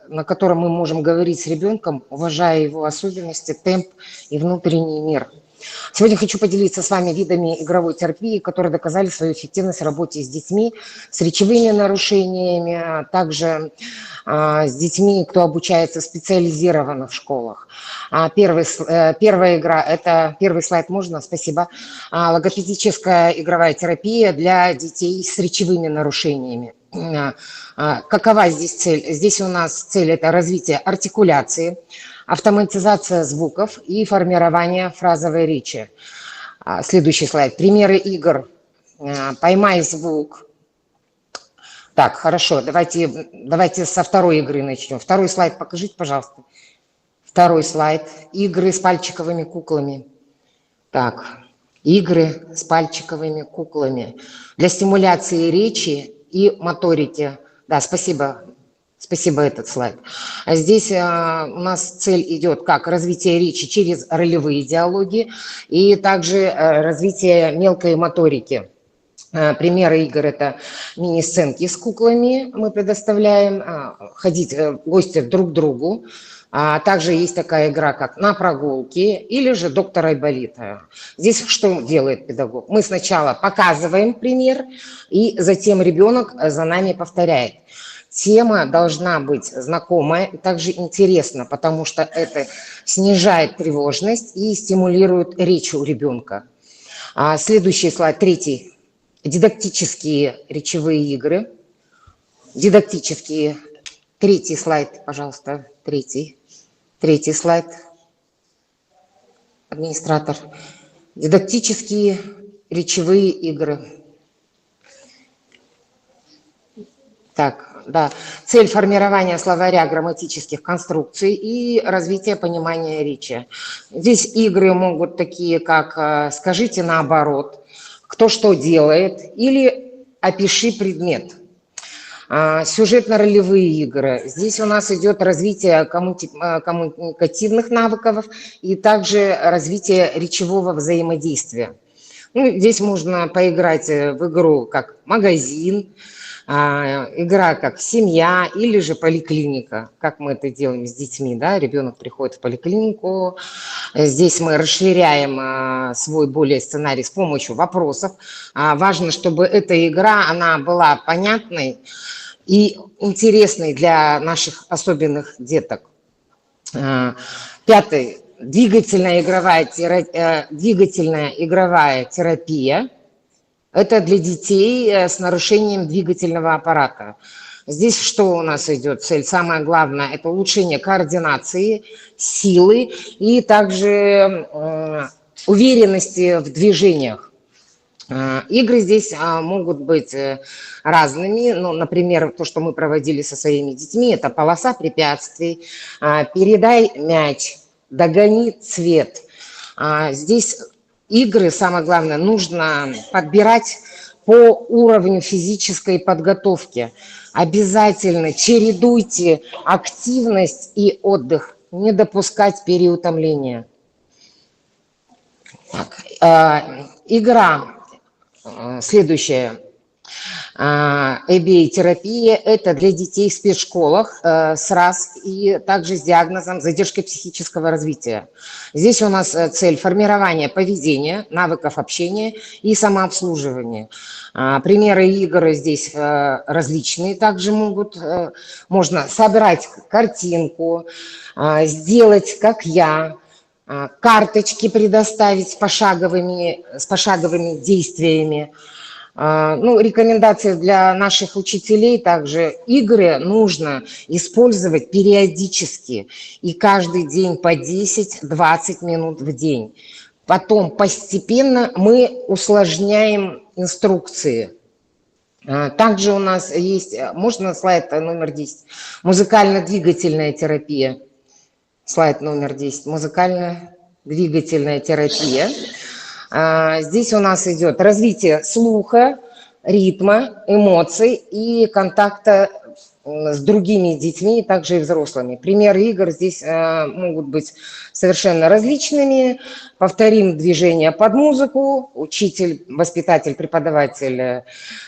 на котором мы можем говорить с ребенком, уважая его особенности, темп и внутренний мир. Сегодня хочу поделиться с вами видами игровой терапии, которые доказали свою эффективность в работе с детьми с речевыми нарушениями, а также с детьми, кто обучается специализированно в школах. Первая игра – это первый слайд, можно? Спасибо. Логопедическая игровая терапия для детей с речевыми нарушениями. Какова здесь цель? Здесь у нас цель – это развитие артикуляции, автоматизация звуков и формирование фразовой речи. Следующий слайд. Примеры игр. Поймай звук. Так, хорошо, давайте со второй игры начнем. Второй слайд покажите, пожалуйста. Второй слайд. Игры с пальчиковыми куклами. Так, игры с пальчиковыми куклами. Для стимуляции речи и моторики. Да, спасибо. Спасибо, этот слайд. Здесь у нас цель идет как развитие речи через ролевые диалоги и также развитие мелкой моторики. Примеры игр – это мини-сценки с куклами мы предоставляем, ходить в гости друг к другу. Также есть такая игра, как «На прогулке» или же «Доктор Айболит». Здесь что делает педагог? Мы сначала показываем пример, и затем ребенок за нами повторяет. Тема должна быть знакомая и также интересна, потому что это снижает тревожность и стимулирует речь у ребенка. Следующий слайд, третий. Дидактические речевые игры. Дидактические. Третий слайд, пожалуйста, третий слайд. Администратор. Дидактические речевые игры. Так, да. Цель формирования словаря грамматических конструкций и развития понимания речи. Здесь игры могут такие, как «Скажите наоборот», «Кто что делает» или «Опиши предмет». Сюжетно-ролевые игры. Здесь у нас идет развитие коммуникативных навыков и также развитие речевого взаимодействия. Ну, здесь можно поиграть в игру как магазин, игра как семья или же поликлиника, как мы это делаем с детьми, да, ребенок приходит в поликлинику, здесь мы расширяем свой более сценарий с помощью вопросов. Важно, чтобы эта игра, она была понятной и интересной для наших особенных деток. Пятый. Двигательная игровая терапия. Это для детей с нарушением двигательного аппарата. Здесь что у нас идет? Цель самая главная – это улучшение координации, силы и также уверенности в движениях. Игры здесь могут быть разными. Ну, например, то, что мы проводили со своими детьми, это полоса препятствий, передай мяч, догони цвет. Здесь игры, самое главное, нужно подбирать по уровню физической подготовки. Обязательно чередуйте активность и отдых, не допускать переутомления. Так, игра следующая. ABA-терапия – это для детей в спецшколах с РАС и также с диагнозом задержки психического развития. Здесь у нас цель формирования поведения, навыков общения и самообслуживания. Примеры игр здесь различные также могут. Можно собрать картинку, сделать как я, карточки предоставить с пошаговыми действиями. Ну, рекомендации для наших учителей также. Игры нужно использовать периодически и каждый день по 10-20 минут в день. Потом постепенно мы усложняем инструкции. Также у нас есть, можно слайд номер 10, музыкально-двигательная терапия. Слайд номер 10, музыкально-двигательная терапия. Здесь у нас идет развитие слуха, ритма, эмоций и контакта с другими детьми, также и взрослыми. Примеры игр здесь могут быть совершенно различными. Повторим движение под музыку. Учитель, воспитатель, преподаватель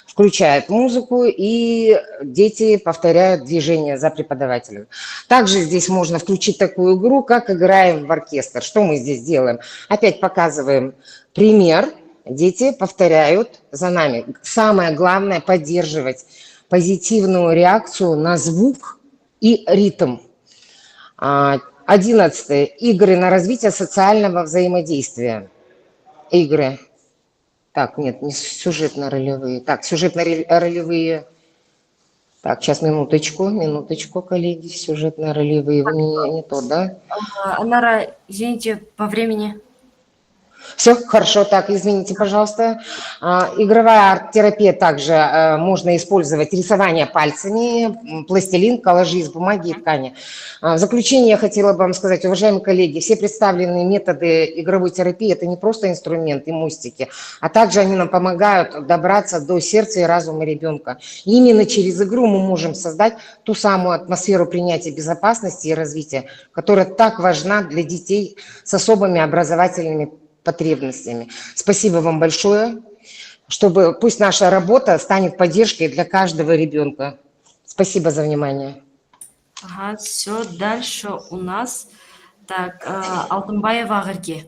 включает музыку, и дети повторяют движение за преподавателем. Также здесь можно включить такую игру, как играем в оркестр. Что мы здесь делаем? Опять показываем пример. Дети повторяют за нами. Самое главное – поддерживать позитивную реакцию на звук и ритм. 11. Игры на развитие социального взаимодействия. Игры. Так, нет, не сюжетно-ролевые. Так, сюжетно-ролевые. Так, сейчас минуточку, коллеги. Сюжетно-ролевые. Вы не то, да? Анара, извините, по времени. Все, хорошо, так, извините, пожалуйста. Игровая арт-терапия также можно использовать рисование пальцами, пластилин, коллажи из бумаги и ткани. В заключение я хотела бы вам сказать, уважаемые коллеги, все представленные методы игровой терапии – это не просто инструменты и мостики, а также они нам помогают добраться до сердца и разума ребенка. И именно через игру мы можем создать ту самую атмосферу принятия безопасности и развития, которая так важна для детей с особыми образовательными потребностями. Спасибо вам большое, чтобы пусть наша работа станет поддержкой для каждого ребенка. Спасибо за внимание. Ага, все, дальше у нас. Так, Алтынбаева Агырге.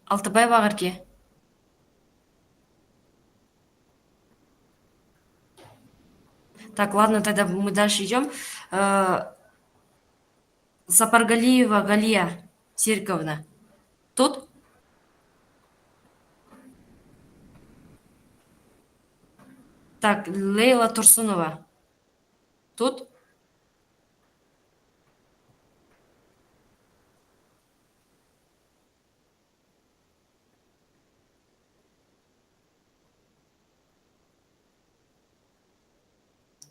Алтынбаева Агырге. Так, ладно, тогда мы дальше идем. Сапаргалиева Галия Серковна. Тут? Так, Лейла Турсунова. Тут?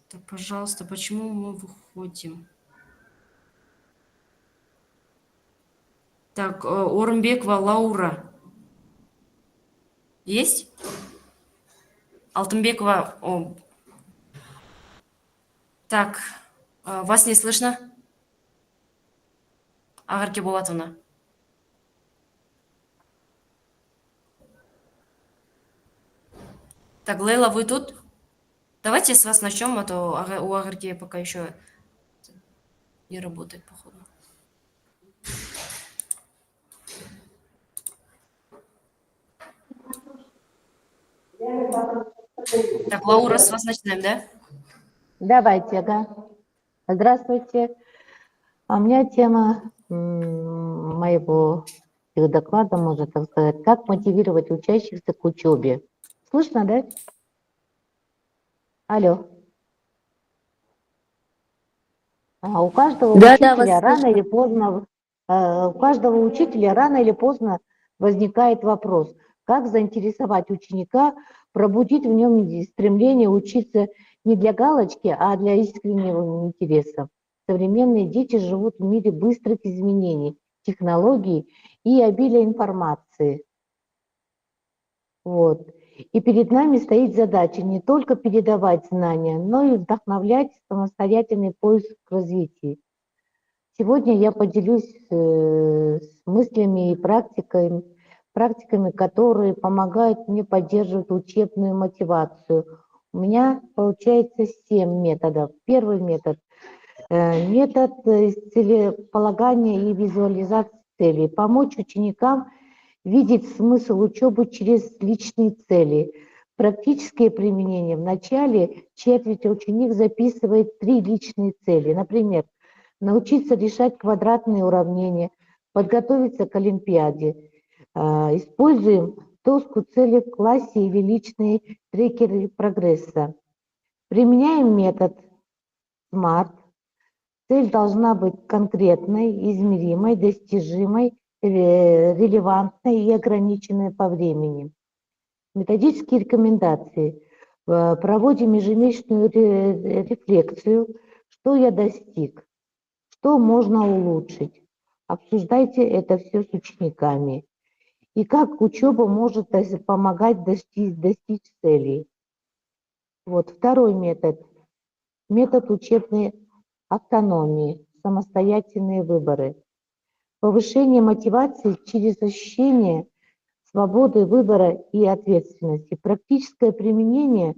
Так, пожалуйста, почему мы выходим? Так. Так, Орынбекова Лаура. Есть? Алтынбекова. Так, вас не слышно? Агар Кебулатовна. Так, Лейла, вы тут? Давайте с вас начнем, а то у Агарки пока еще не работает, походу. Так, Лаура, с вас начинаем, да? Давайте, ага. Здравствуйте. У меня тема моего доклада, можно так сказать, как мотивировать учащихся к учебе. Слышно, да? Алло. У каждого учителя рано или поздно, возникает вопрос, как заинтересовать ученика, пробудить в нем стремление учиться не для галочки, а для искреннего интереса. Современные дети живут в мире быстрых изменений, технологий и обилия информации. Вот. И перед нами стоит задача не только передавать знания, но и вдохновлять самостоятельный поиск развития. Сегодня я поделюсь с мыслями и практиками, которые помогают мне поддерживать учебную мотивацию. У меня получается 7 методов. Первый метод – метод целеполагания и визуализации целей. Помочь ученикам видеть смысл учебы через личные цели. Практическое применение. В начале четверти ученик записывает 3 личные цели. Например, научиться решать квадратные уравнения, подготовиться к олимпиаде. Используем доску целей в классе или личные трекеры прогресса. Применяем метод SMART. Цель должна быть конкретной, измеримой, достижимой, релевантной и ограниченной по времени. Методические рекомендации. Проводим ежемесячную рефлексию, что я достиг, что можно улучшить. Обсуждайте это все с учениками. И как учеба может помогать достичь целей. Вот второй метод. Метод учебной автономии, самостоятельные выборы. Повышение мотивации через ощущение свободы выбора и ответственности. Практическое применение.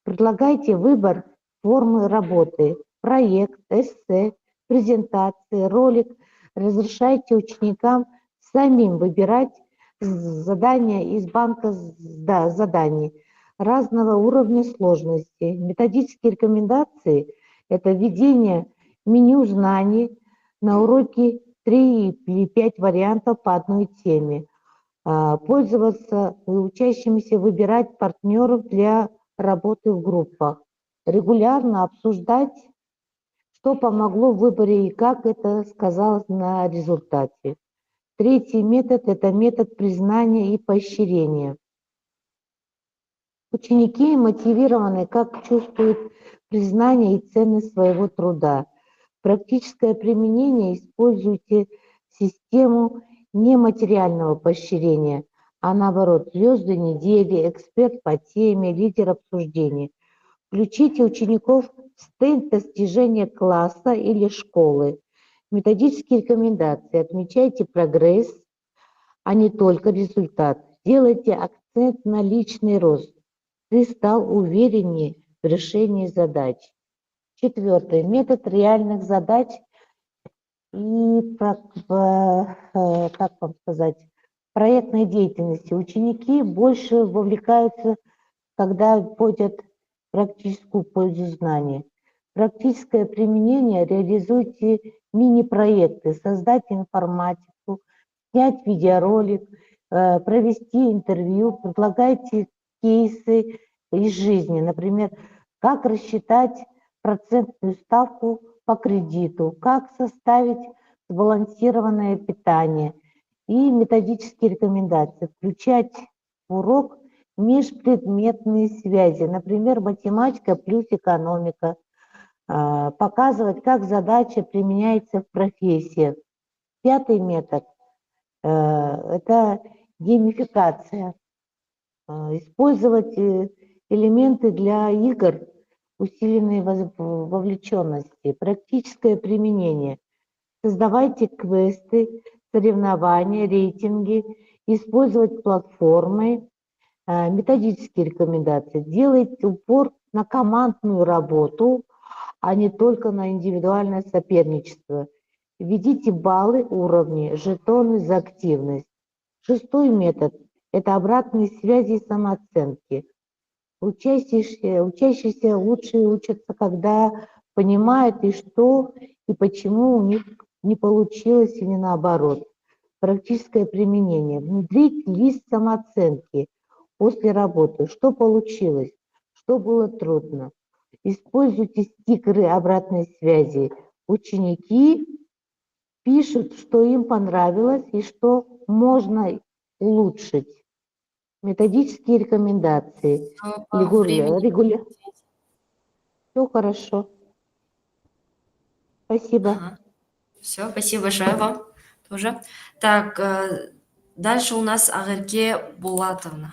Предлагайте выбор формы работы. Проект, эссе, презентации, ролик. Разрешайте ученикам самим выбирать задания из банка заданий разного уровня сложности. Методические рекомендации – это введение меню знаний на уроке 3 или 5 вариантов по одной теме. Пользоваться учащимися выбирать партнеров для работы в группах. Регулярно обсуждать, что помогло в выборе и как это сказалось на результате. Третий метод – это метод признания и поощрения. Ученики мотивированы, как чувствуют признание и ценность своего труда. Практическое применение. Используйте систему нематериального поощрения, а наоборот, звезды недели, эксперт по теме, лидер обсуждений. Включите учеников в стенд достижения класса или школы. Методические рекомендации. Отмечайте прогресс, а не только результат. Делайте акцент на личный рост. Ты стал увереннее в решении задач. Четвертый. Метод реальных задач и, как вам сказать, проектной деятельности. Ученики больше вовлекаются, когда вводят практическую пользу знаний. Практическое применение. Реализуйте мини-проекты, создать информатику, снять видеоролик, провести интервью, предлагайте кейсы из жизни. Например, как рассчитать процентную ставку по кредиту, как составить сбалансированное питание и методические рекомендации. Включать в урок межпредметные связи, например, математика плюс экономика. Показывать, как задача применяется в профессиях. Пятый метод. Это геймификация. Использовать элементы для игр усиленной вовлеченности, практическое применение. Создавайте квесты, соревнования, рейтинги, использовать платформы, методические рекомендации. Делайте упор на командную работу, а не только на индивидуальное соперничество. Введите баллы, уровни, жетоны за активность. 6-й метод – это обратные связи и самооценки. Учащиеся лучше учатся, когда понимают, и что, и почему у них не получилось, и не наоборот. Практическое применение. Внедрить лист самооценки после работы. Что получилось, что было трудно. Используйте стикеры обратной связи. Ученики пишут, что им понравилось и что можно улучшить. Методические рекомендации. Все хорошо. Спасибо. Все, спасибо большое вам тоже. Так, дальше у нас Агырке Булатовна.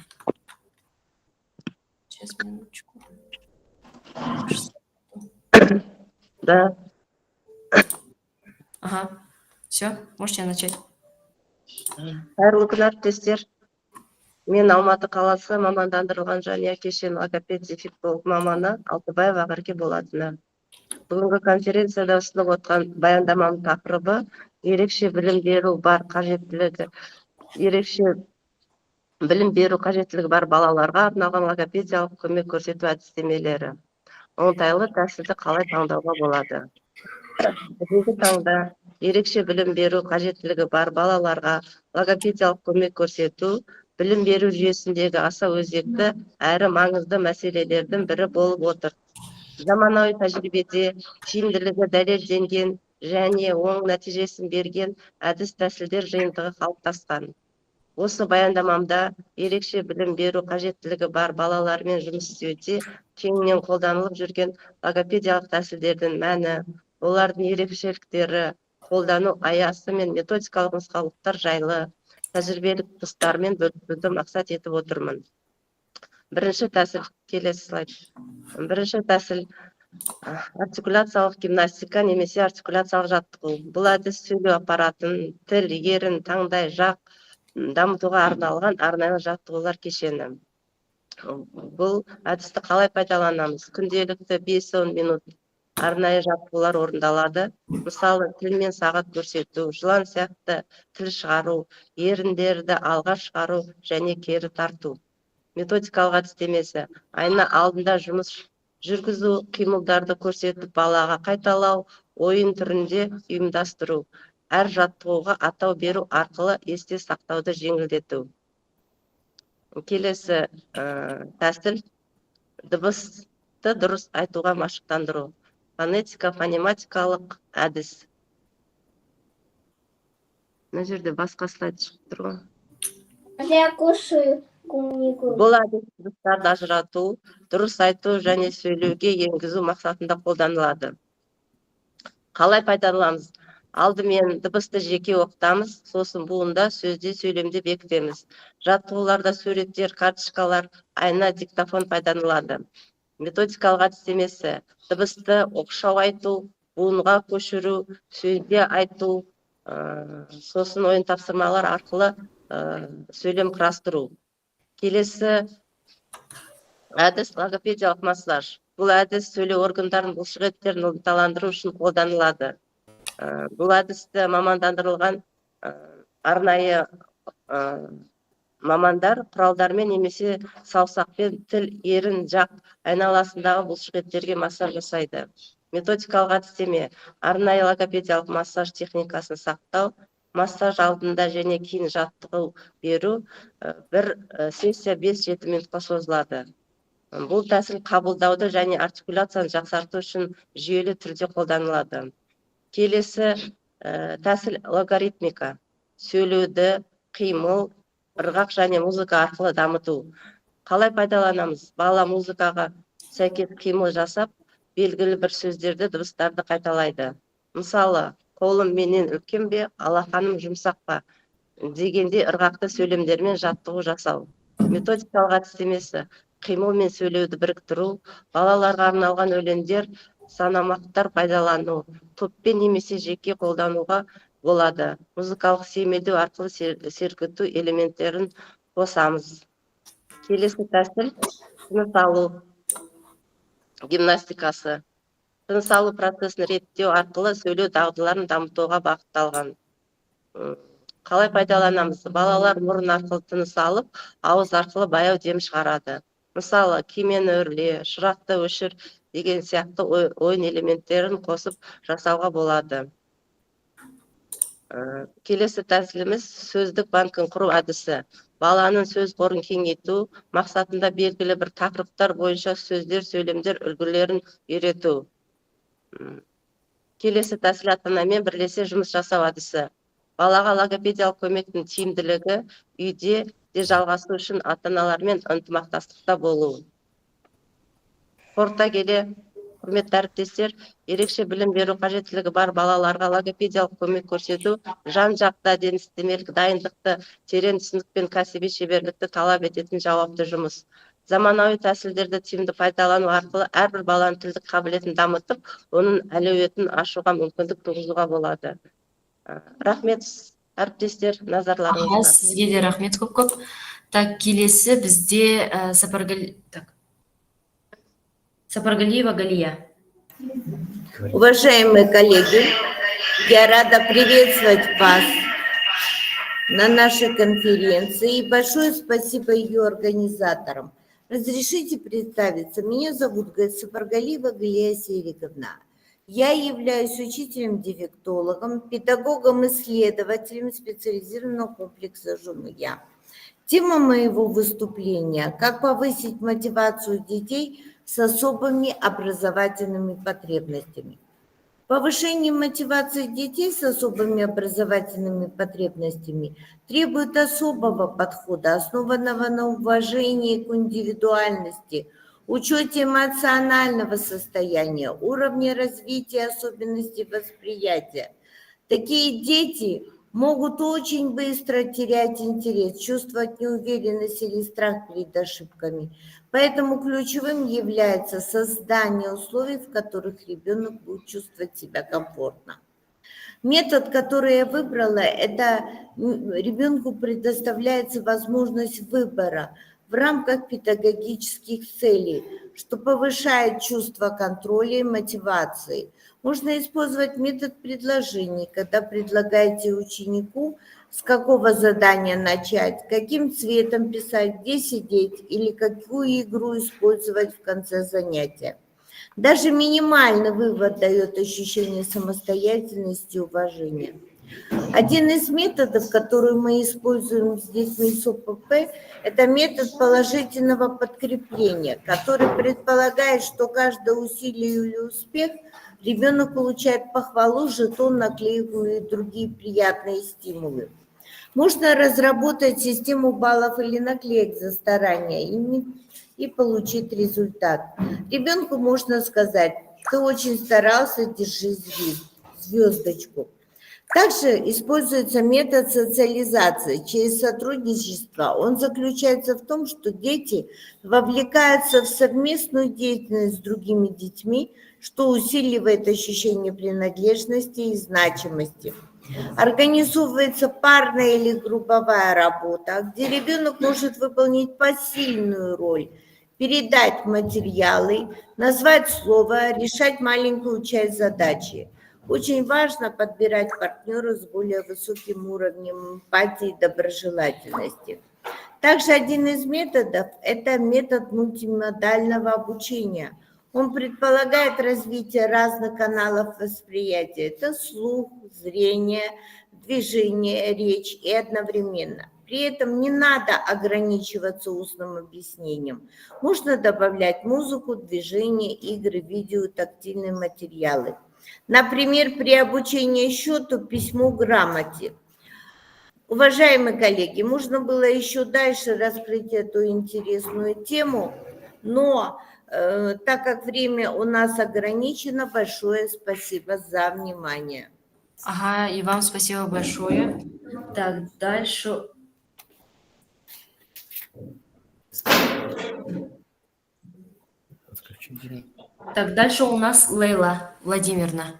Сейчас, минуточку. Да. Ага, все, можете начать. Қайырлы күн әріптестер. Мен Алматы қаласы мамандандырылған жанұя кешені логопед дефектолог маманы Алтыбаева Агырке Болатовна. Бүгінгі конференцияда ұсынып отқан баяндаманың тақырыбы ерекше білім беру бар балаларға арналған логопедиялық көмек көрсету әдістемелері. Оңтайлы тәсілді қалай таңдауға болады? Бүгінгі таңда ерекше білім беру қажеттілігі бар балаларға логопедиялық көмек көрсету білім беру жүйесіндегі аса өзекті әрі маңызды мәселелердің бірі болып отыр. Заманауи тәжірибеде тиімділігі дәлелденген және оң нәтижесін берген әдіс тәсілдер жиынтығы қалыптасқан. Осы баяндамамда ерекше білім беру қажеттілігі бар балалармен жұмыс істеуде кеңінен қолданылып жүрген логопедиялық тәсілдердің мәні, олардың ерекшеліктері, қолдану аясы мен методикалық нұсқаулықтар жайлы тәжірибелік тұстармен бөлісуді мақсат етіп отырмын. Бірінші тәсіл, келесі слайд. Бірінші тәсіл артикуляциялық гимнастика немесе артикуляциялық жаттығу. Бұл әдіс сөйлеу аппаратын, тіл, ерін, таңдай, жақ дамытуға арналған арнайы жаттығулар кешені. Бұл әдісті қалай пайдаланамыз? Күнделікті 5-10 минут арнайы жаттығулар орындалады. Мысалы, тілмен сағат көрсету, жылан сияқты тіл шығару, еріндерді алға шығару және кері тарту. Методикалық әдістемесі: айна алдында жұмыс жүргізу, қимылдарды көрсетіп балаға қайталау, ойын түрінде ұйымдастыру. Әр жаттығуға атау беру арқылы есте сақтауды жеңілдету. Келесі тәсіл дыбысты дұрыс айтуға машықтандыру. Фонетика-фонематикалық әдіс. Мына жерде басқа слайд шығып тұр ғой. Бұл әдіс дыбыстарды ажырату, дұрыс айту және сөйлеуге енгізу мақсатында қолданылады. Қалай пайдаланамыз? Алдымен дыбысты жеке оқытамыз, сосын буында сөзде сөйлемде бекітеміз. Жаттығуларда суреттер, карточкалар, айна, диктофон пайдаланылады. Методикалық әдістемесі: дыбысты оқшау айту, буынға көшіру, сөзде айту, сосын ойын тапсырмалар арқылы сөйлем құрастыру. Келесі әдіс логопедиялық массаж. Бұл әдіс сөйлеу органдарын бұлшықеттерін ынталандыру үшін қолданылады. Бұл әдісті мамандандырылған арнайы мамандар құралдармен немесе саусақпен тіл, ерін, жақ айналасындағы бұлшықеттерге массаж жасайды. Методикалық әдістеме: арнайы логопедиялық массаж техникасын сақтау, массаж алдында және кейін жаттығу беру. Бір сессия 5-7 минутқа созылады. Бұл тәсіл қабылдауды және артикуляцияны жақсарту үшін жүйелі түрде қолданылады. Келесі тәсіл логаритмика. Сөйлеуді қимыл, ырғақ және музыка арқылы дамыту. Қалай пайдаланамыз? Бала музыкаға сәйкес қимыл жасап, белгілі бір сөздерді, дыбыстарды қайталайды. Мысалы, қолым менен үлкен бе, алақаным жұмсақ па? дегенде ырғақты сөйлемдермен жаттығу жасау. Методикалық әдістемесі қимыл мен сөйлеуді біріктіру, балаларға арналған өлеңдер, санамақтар пайдалану, топпен немесе жеке қолдануға болады. Музыкалық сүйемелдеу арқылы серкіту элементтерін қосамыз. Келесі тәсіл тыныс алу гимнастикасы. Тыныс алу процесін реттеу арқылы сөйлеу дағдыларын дамытуға бағытталған. Қалай пайдаланамыз? Балалар мұрын арқылы тыныс алып, ауыз арқылы баяу дем шығарады. Мысалы, кемені өрле, шырақты өшір деген сияқты ойын элементтерін қосып жасауға болады. Келесі тәсіліміз сөздік банкін құру әдісі. Баланың сөз қорын кеңейту мақсатында белгілі бір тақырыптар бойынша сөздер, сөйлемдер үлгілерін үйрету. Келесі тәсіл ата-анамен бірлесе жұмыс жасау әдісі. Балаға логопедиялық көмектің тиімділігі үйде де жалғасу үшін ата-аналармен ынтымақтастықта болу. Қорыта келе, құрметті әріптестер, ерекше білім беру қажеттілігі бар балаларға логопедиялық көмек көрсету жан-жақты әдістемелік дайындықты, терең түсінік пен кәсіби шеберлікті талап ететін жауапты жұмыс. Заманауи тәсілдерді тиімді пайдалану арқылы әрбір баланың тілдік қабілетін дамытып, оның әлеуетін ашуға мүмкіндік туғызуға болады. Рахмет, әріптестер, назарларыңызға. Сізге де рахмет көп. Так, келесі бізде Сапаргалиева Галия. Уважаемые коллеги, я рада приветствовать вас на нашей конференции и большое спасибо ее организаторам. Разрешите представиться. Меня зовут Сапаргалиева Галия Сериковна. Я являюсь учителем-дефектологом, педагогом-исследователем специализированного комплекса «Жумия». Тема моего выступления – как повысить мотивацию детей с особыми образовательными потребностями. Повышение мотивации детей с особыми образовательными потребностями требует особого подхода, основанного на уважении к индивидуальности, учете эмоционального состояния, уровня развития, особенностей восприятия. Такие дети могут очень быстро терять интерес, чувствовать неуверенность или страх перед ошибками. Поэтому ключевым является создание условий, в которых ребенок будет чувствовать себя комфортно. Метод, который я выбрала, это ребенку предоставляется возможность выбора в рамках педагогических целей, что повышает чувство контроля и мотивации. Можно использовать метод предложений, когда предлагаете ученику, с какого задания начать, каким цветом писать, где сидеть или какую игру использовать в конце занятия. Даже минимальный вывод дает ощущение самостоятельности и уважения. Один из методов, который мы используем с детьми с ОПП, это метод положительного подкрепления, который предполагает, что каждое усилие или успех ребенок получает похвалу, жетон, наклейку и другие приятные стимулы. Можно разработать систему баллов или наклеек за старания и получить результат. Ребенку можно сказать: ты очень старался, держи звездочку. Также используется метод социализации через сотрудничество. Он заключается в том, что дети вовлекаются в совместную деятельность с другими детьми, что усиливает ощущение принадлежности и значимости. Организовывается парная или групповая работа, где ребенок может выполнить посильную роль, передать материалы, назвать слово, решать маленькую часть задачи. Очень важно подбирать партнера с более высоким уровнем эмпатии и доброжелательности. Также один из методов – это метод мультимодального обучения. Он предполагает развитие разных каналов восприятия. Это слух, зрение, движение, речь и одновременно. При этом не надо ограничиваться устным объяснением. Можно добавлять музыку, движение, игры, видео, тактильные материалы. Например, при обучении счету, письму, грамоте. Уважаемые коллеги, можно было еще дальше раскрыть эту интересную тему, но так как время у нас ограничено, большое спасибо за внимание. Ага, и вам спасибо большое. Так, дальше. Так, дальше у нас Лейла Владимировна.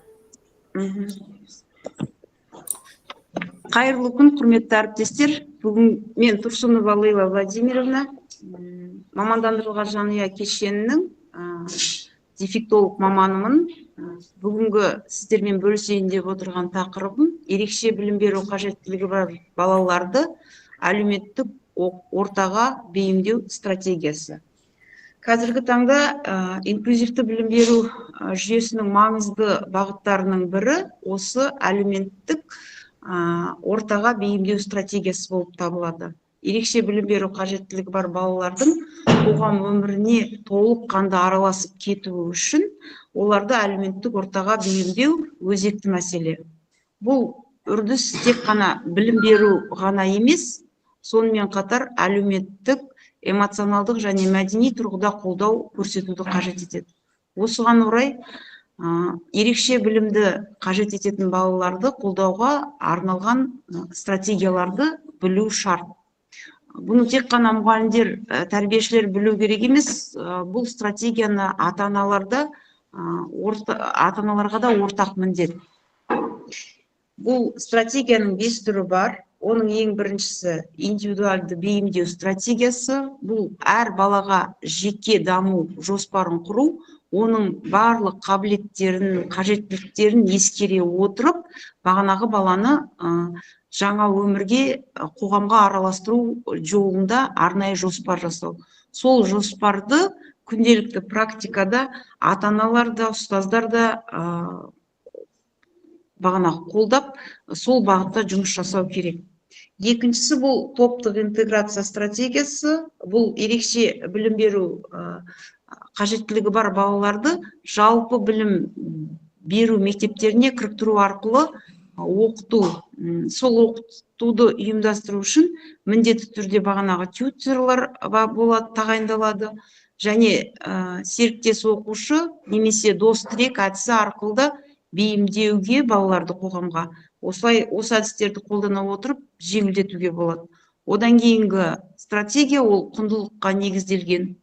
Қайырлы күн, құрметті әріптестер. Бүгін мен Тұрсынова Лейла Владимировна, мамандандырылған жанұя кешенінің дефектолог маманымын. Бүгінгі сіздермен бөлісейін деп отырған тақырыбым ерекше білім беру қажеттілігі бар балаларды әлеуметтік ортаға бейімдеу стратегиясы. Қазіргі таңда инклюзивті білім беру жүйесінің маңызды бағыттарының бірі осы әлеуметтік ортаға бейімдеу стратегиясы болып табылады. Ерекше білім беру қажеттілігі бар балалардың қоғам өміріне толыққанды араласып кетуі үшін оларды әлеуметтік ортаға бейімдеу өзекті мәселе. Бұл үрдіс тек қана білім беру ғана емес, сонымен қатар әлеуметтік, эмоционалдық және мәдени тұрғыда қолдау көрсетуді қажет етеді. Осыған орай ерекше білімді қажет ететін балаларды қолдауға арналған стратегияларды білу шарт. Бұны тек қана мұғалімдер, тәрбиешілер білу керек емес, бұл стратегияны ата-аналарға да ортақ міндет. Бұл стратегияның 5 түрі бар. Оның ең біріншісі индивидуалды бейімдеу стратегиясы. Бұл әр балаға жеке даму жоспарын құру, оның барлық қабілеттерін, қажеттіліктерін ескере отырып, бағанағы баланы жаңа өмірге, қоғамға араластыру жолында арнайы жоспар жасау. Сол жоспарды күнделікті практикада ата-аналар да, ұстаздар да бағанағы қолдап, сол бағытта жұмыс жасау керек. Екіншісі бұл топтық интеграция стратегиясы. Бұл ерекше білім беру қажеттілігі бар балаларды жалпы білім беру мектептеріне кіріктіру арқылы оқыту. Сол оқытуды ұйымдастыру үшін міндетті түрде бағанағы тьютерлер болады, тағайындалады. Және серіктес оқушы немесе дос тірек әдісі арқылы да бейімдеуге балаларды қоғамға. Осылай осы әдістерді қолдана отырып жеңілдетуге болады. Одан кейінгі стратегия ол құндылыққа негізделген.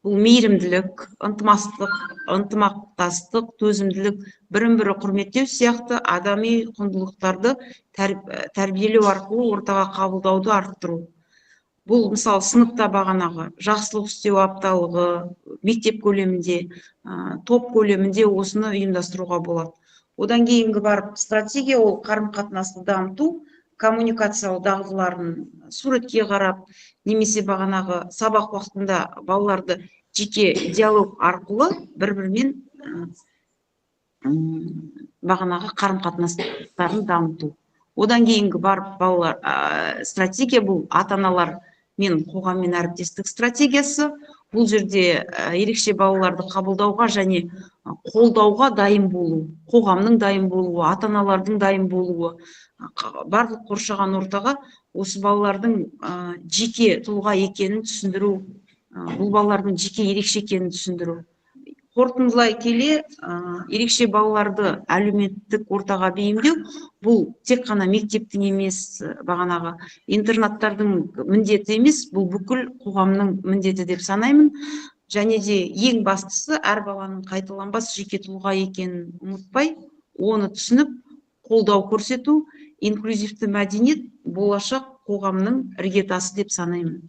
Бұл мейірімділік, ынтымақтастық, төзімділік, бірін-бірі құрметтеу сияқты адами құндылықтарды тәрбиелеу арқылы ортаға қабылдауды арттыру. Бұл мысалы сыныпта бағанағы жақсылық істеу апталығы, мектеп көлемінде, топ көлемінде осыны ұйымдастыруға болады. Одан кейінгі бар стратегия ол қарым-қатынасты дамыту, коммуникациялық дағдыларын суретке қарап, немесе бағанағы сабақ уақытында балаларды жеке диалог арқылы бір-бірімен бағанағы қарым-қатынастарын дамыту. Одан кейінгі бар балалар стратегия бұл ата-аналар мен қоғаммен әріптестік стратегиясы. Бұл жерде ерекше балаларды қабылдауға және қолдауға дайын болу, қоғамның дайын болуы, ата-аналардың дайын болуы, барлық қоршаған ортаға осы балалардың жеке тұлға екенін түсіндіру, бұл балалардың жеке ерекше екенін түсіндіру. Қорытындылай келе, ерекше балаларды әлеуметтік ортаға бейімдеу, бұл тек қана мектептің емес, бағанағы интернаттардың міндеті емес, бұл бүкіл қоғамның міндеті деп санаймын. Және де ең бастысы әр баланың қайталанбас жеке тұлға екенін ұмытпай, оны түсініп, қолдау көрсету, инклюзивті мәдениет болашақ қоғамның іргетасы деп санаймын.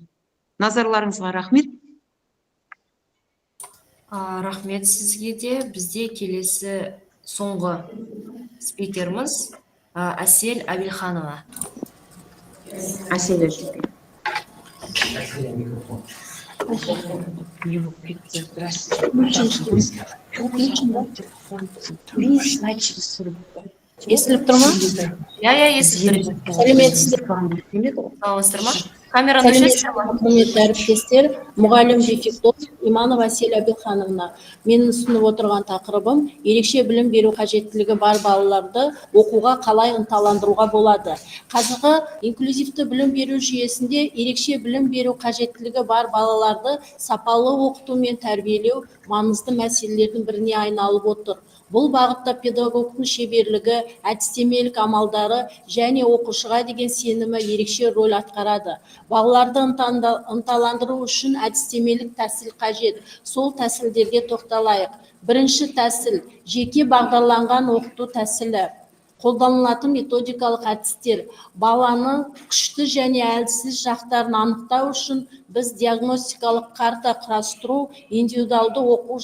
Назарларыңызға рахмет. Рахмет сізге де. Бізде келесі соңғы спикеріміз Әсел Абилханова. Әсел. Естіліп тұр ма? Естіліп тұр. Сәлеметсіздер ма? Камераны Сәлеметсіз бе, құрметті әріптестер, мұғалім дефектолог Иманова Әсел Әбілхановна. Менің ұсынып отырған тақырыбым ерекше білім беру қажеттілігі бар балаларды оқуға қалай ынталандыруға болады. Қазіргі инклюзивті білім беру жүйесінде ерекше білім беру қажеттілігі бар балаларды сапалы оқыту мен тәрбиелеу маңызды мәселелердің біріне айналып отыр. Бұл бағытта педагогтың шеберлігі, әдістемелік амалдары және оқушыға деген сенімі ерекше рөл атқарады. Балаларды ынталандыру үшін әдістемелік тәсіл қажет. Сол тәсілдерге тоқталайық. Бірінші тәсіл – жеке бағдарланған оқыту тәсілі. Қолданылатын методикалық әдістер. Баланың күшті және әлсіз жақтарын анықтау үшін біз диагностикалық карта құрастыру, индивидуалды оқу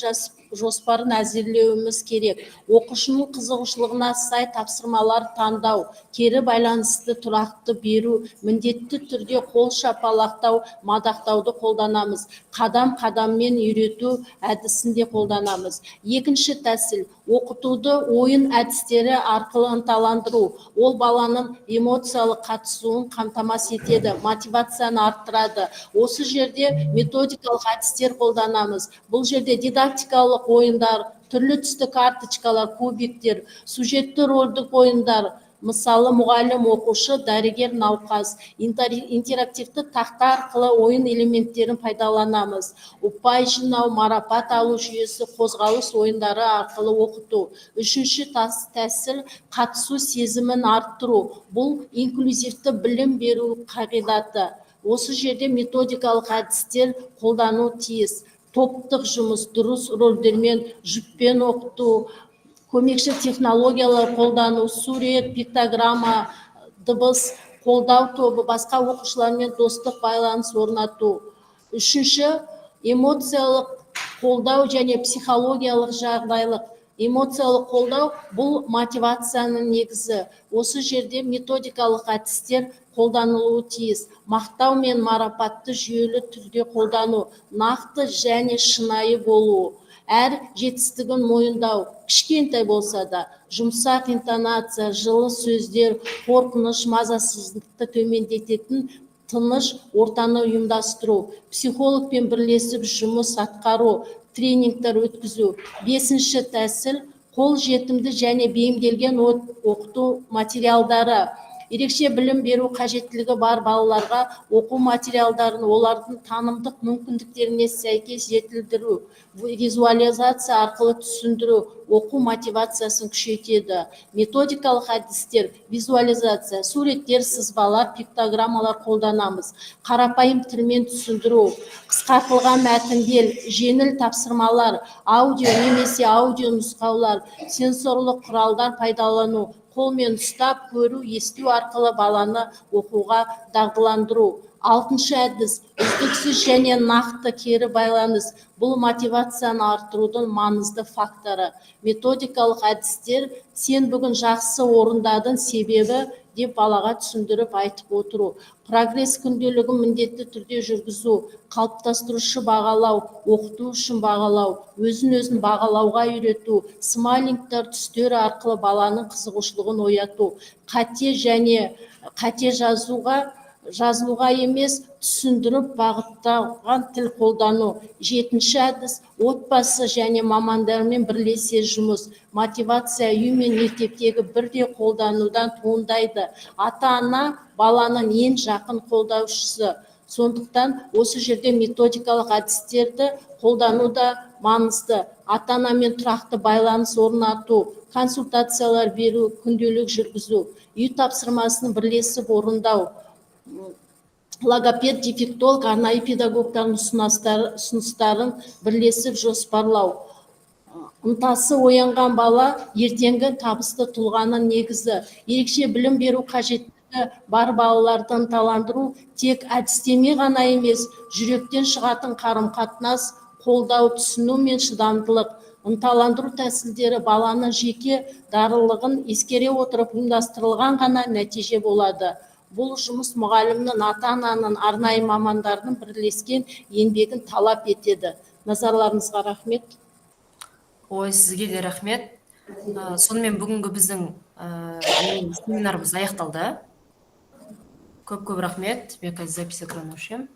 жоспарын әзірлеуіміз керек. Оқушының қызығушылығына сай тапсырмалар таңдау, кері байланысты тұрақты беру, міндетті түрде қол шапалақтау, мадақтауды қолданамыз. Қадам-қадаммен үйрету әдісінде қолданамыз. Екінші тәсіл – оқытуды ойын әдістері арқылы ынталандыру. Ол баланың эмоциялық қатысуын қамтамасыз етеді, мотивацияны арттырады. Осы жерде методикалық әдістер қолданамыз. Бұл жерде дидактикалық ойындар, түрлі түсті карточкалар, кубиктер, сюжетті рөлдік ойындар, мысалы мұғалім, оқушы, дәрігер, науқас, интерактивті тақта арқылы ойын элементтерін пайдаланамыз. Ұпай жинау, марапат алу жүйесі, қозғалыс ойындары арқылы оқыту. Үшінші тәсіл – қатысу сезімін арттыру. Бұл инклюзивті білім беру қағидаты. Осы жерде методикалық әдістер қолдану тиіс. Топтық жұмыс, дұрыс рөлдермен, жүппен оқыту, көмекші технологиялар қолдану, сурет, пиктограмма, дыбыс, қолдау тобы, басқа оқушылармен достық байланыс орнату. Үшінші, эмоциялық қолдау және психологиялық жағдайлық. Эмоциялық қолдау бұл мотивацияның негізі. Осы жерде методикалық әдістер қолданылуы тиіс. Мақтау мен марапатты жүйелі түрде қолдану, нақты және шынайы болу. Әр жетістігін мойындау, кішкентай болса да, жұмсақ интонация, жылы сөздер, қорқыныш, мазасыздықты төмендететін тыныш ортаны ұйымдастыру, психологпен бірлесіп жұмыс атқару, тренингтер өткізу. Бесінші тәсіл – қол жетімді және бейімделген оқыту материалдары. Ерекше білім беру қажеттілігі бар балаларға оқу материалдарын олардың танымдық мүмкіндіктеріне сәйкес жетілдіру, визуализация арқылы түсіндіру, оқу мотивациясын күшейтеді. Методикалық әдістер, визуализация, суреттер, сызбалар, пиктограммалар қолданамыз. Қарапайым тілмен түсіндіру, қысқартылған мәтіндер, жеңіл тапсырмалар, аудио немесе аудио нұсқаулар, сенсорлық құралдар пайдалану, қолмен ұстап, көру, есту арқылы баланы оқуға дағдыландыру. Алтыншы әдіс – үздіксіз және нақты кері байланыс. Бұл мотивацияны арттырудың маңызды факторы. Методикалық әдістер сен бүгін жақсы орындадың себебі деп балаға түсіндіріп айтып отыру. Прогресс күнделігін міндетті түрде жүргізу, қалыптастырушы бағалау, оқыту үшін бағалау, өзін бағалауға үйрету, смайлингтер, түстер арқылы баланың қызығушылығын ояту, қате жазуға емес, түсіндіріп бағытталған тіл қолдану. Жетінші әдіс – отбасы және мамандармен бірлесе жұмыс. Мотивация үй мен мектептегі бірдей қолданудан туындайды. Ата-ана баланың ең жақын қолдаушысы. Сондықтан осы жерде методикалық әдістерді қолдану да маңызды. Ата-анамен тұрақты байланыс орнату, консультациялар беру, күнделік жүргізу, үй тапсырмасын бірлесіп орындау. Логопед, дефектолог, арнайы педагогтардың ұсыныстарын бірлесіп жоспарлау. Ынтасы оянған бала ертеңгі табысты тұлғаның негізі. Ерекше білім беру қажеттілігі бар балаларды ынталандыру тек әдістеме ғана емес, жүректен шығатын қарым-қатынас, қолдау, түсіну мен шыдамдылық. Ынталандыру тәсілдері баланың жеке дарылығын ескере отырып ұйымдастырылған ғана нәтиже болады. Бұл жұмыс мұғалімнің, ата-ананың, арнайы мамандардың бірлескен еңбегін талап етеді. Назарларыңызға рахмет. Ой, сізге де рахмет. Сонымен бүгінгі біздің семинарымыз аяқталды. Көп рахмет. Мен қазір запись экранын өшіремін.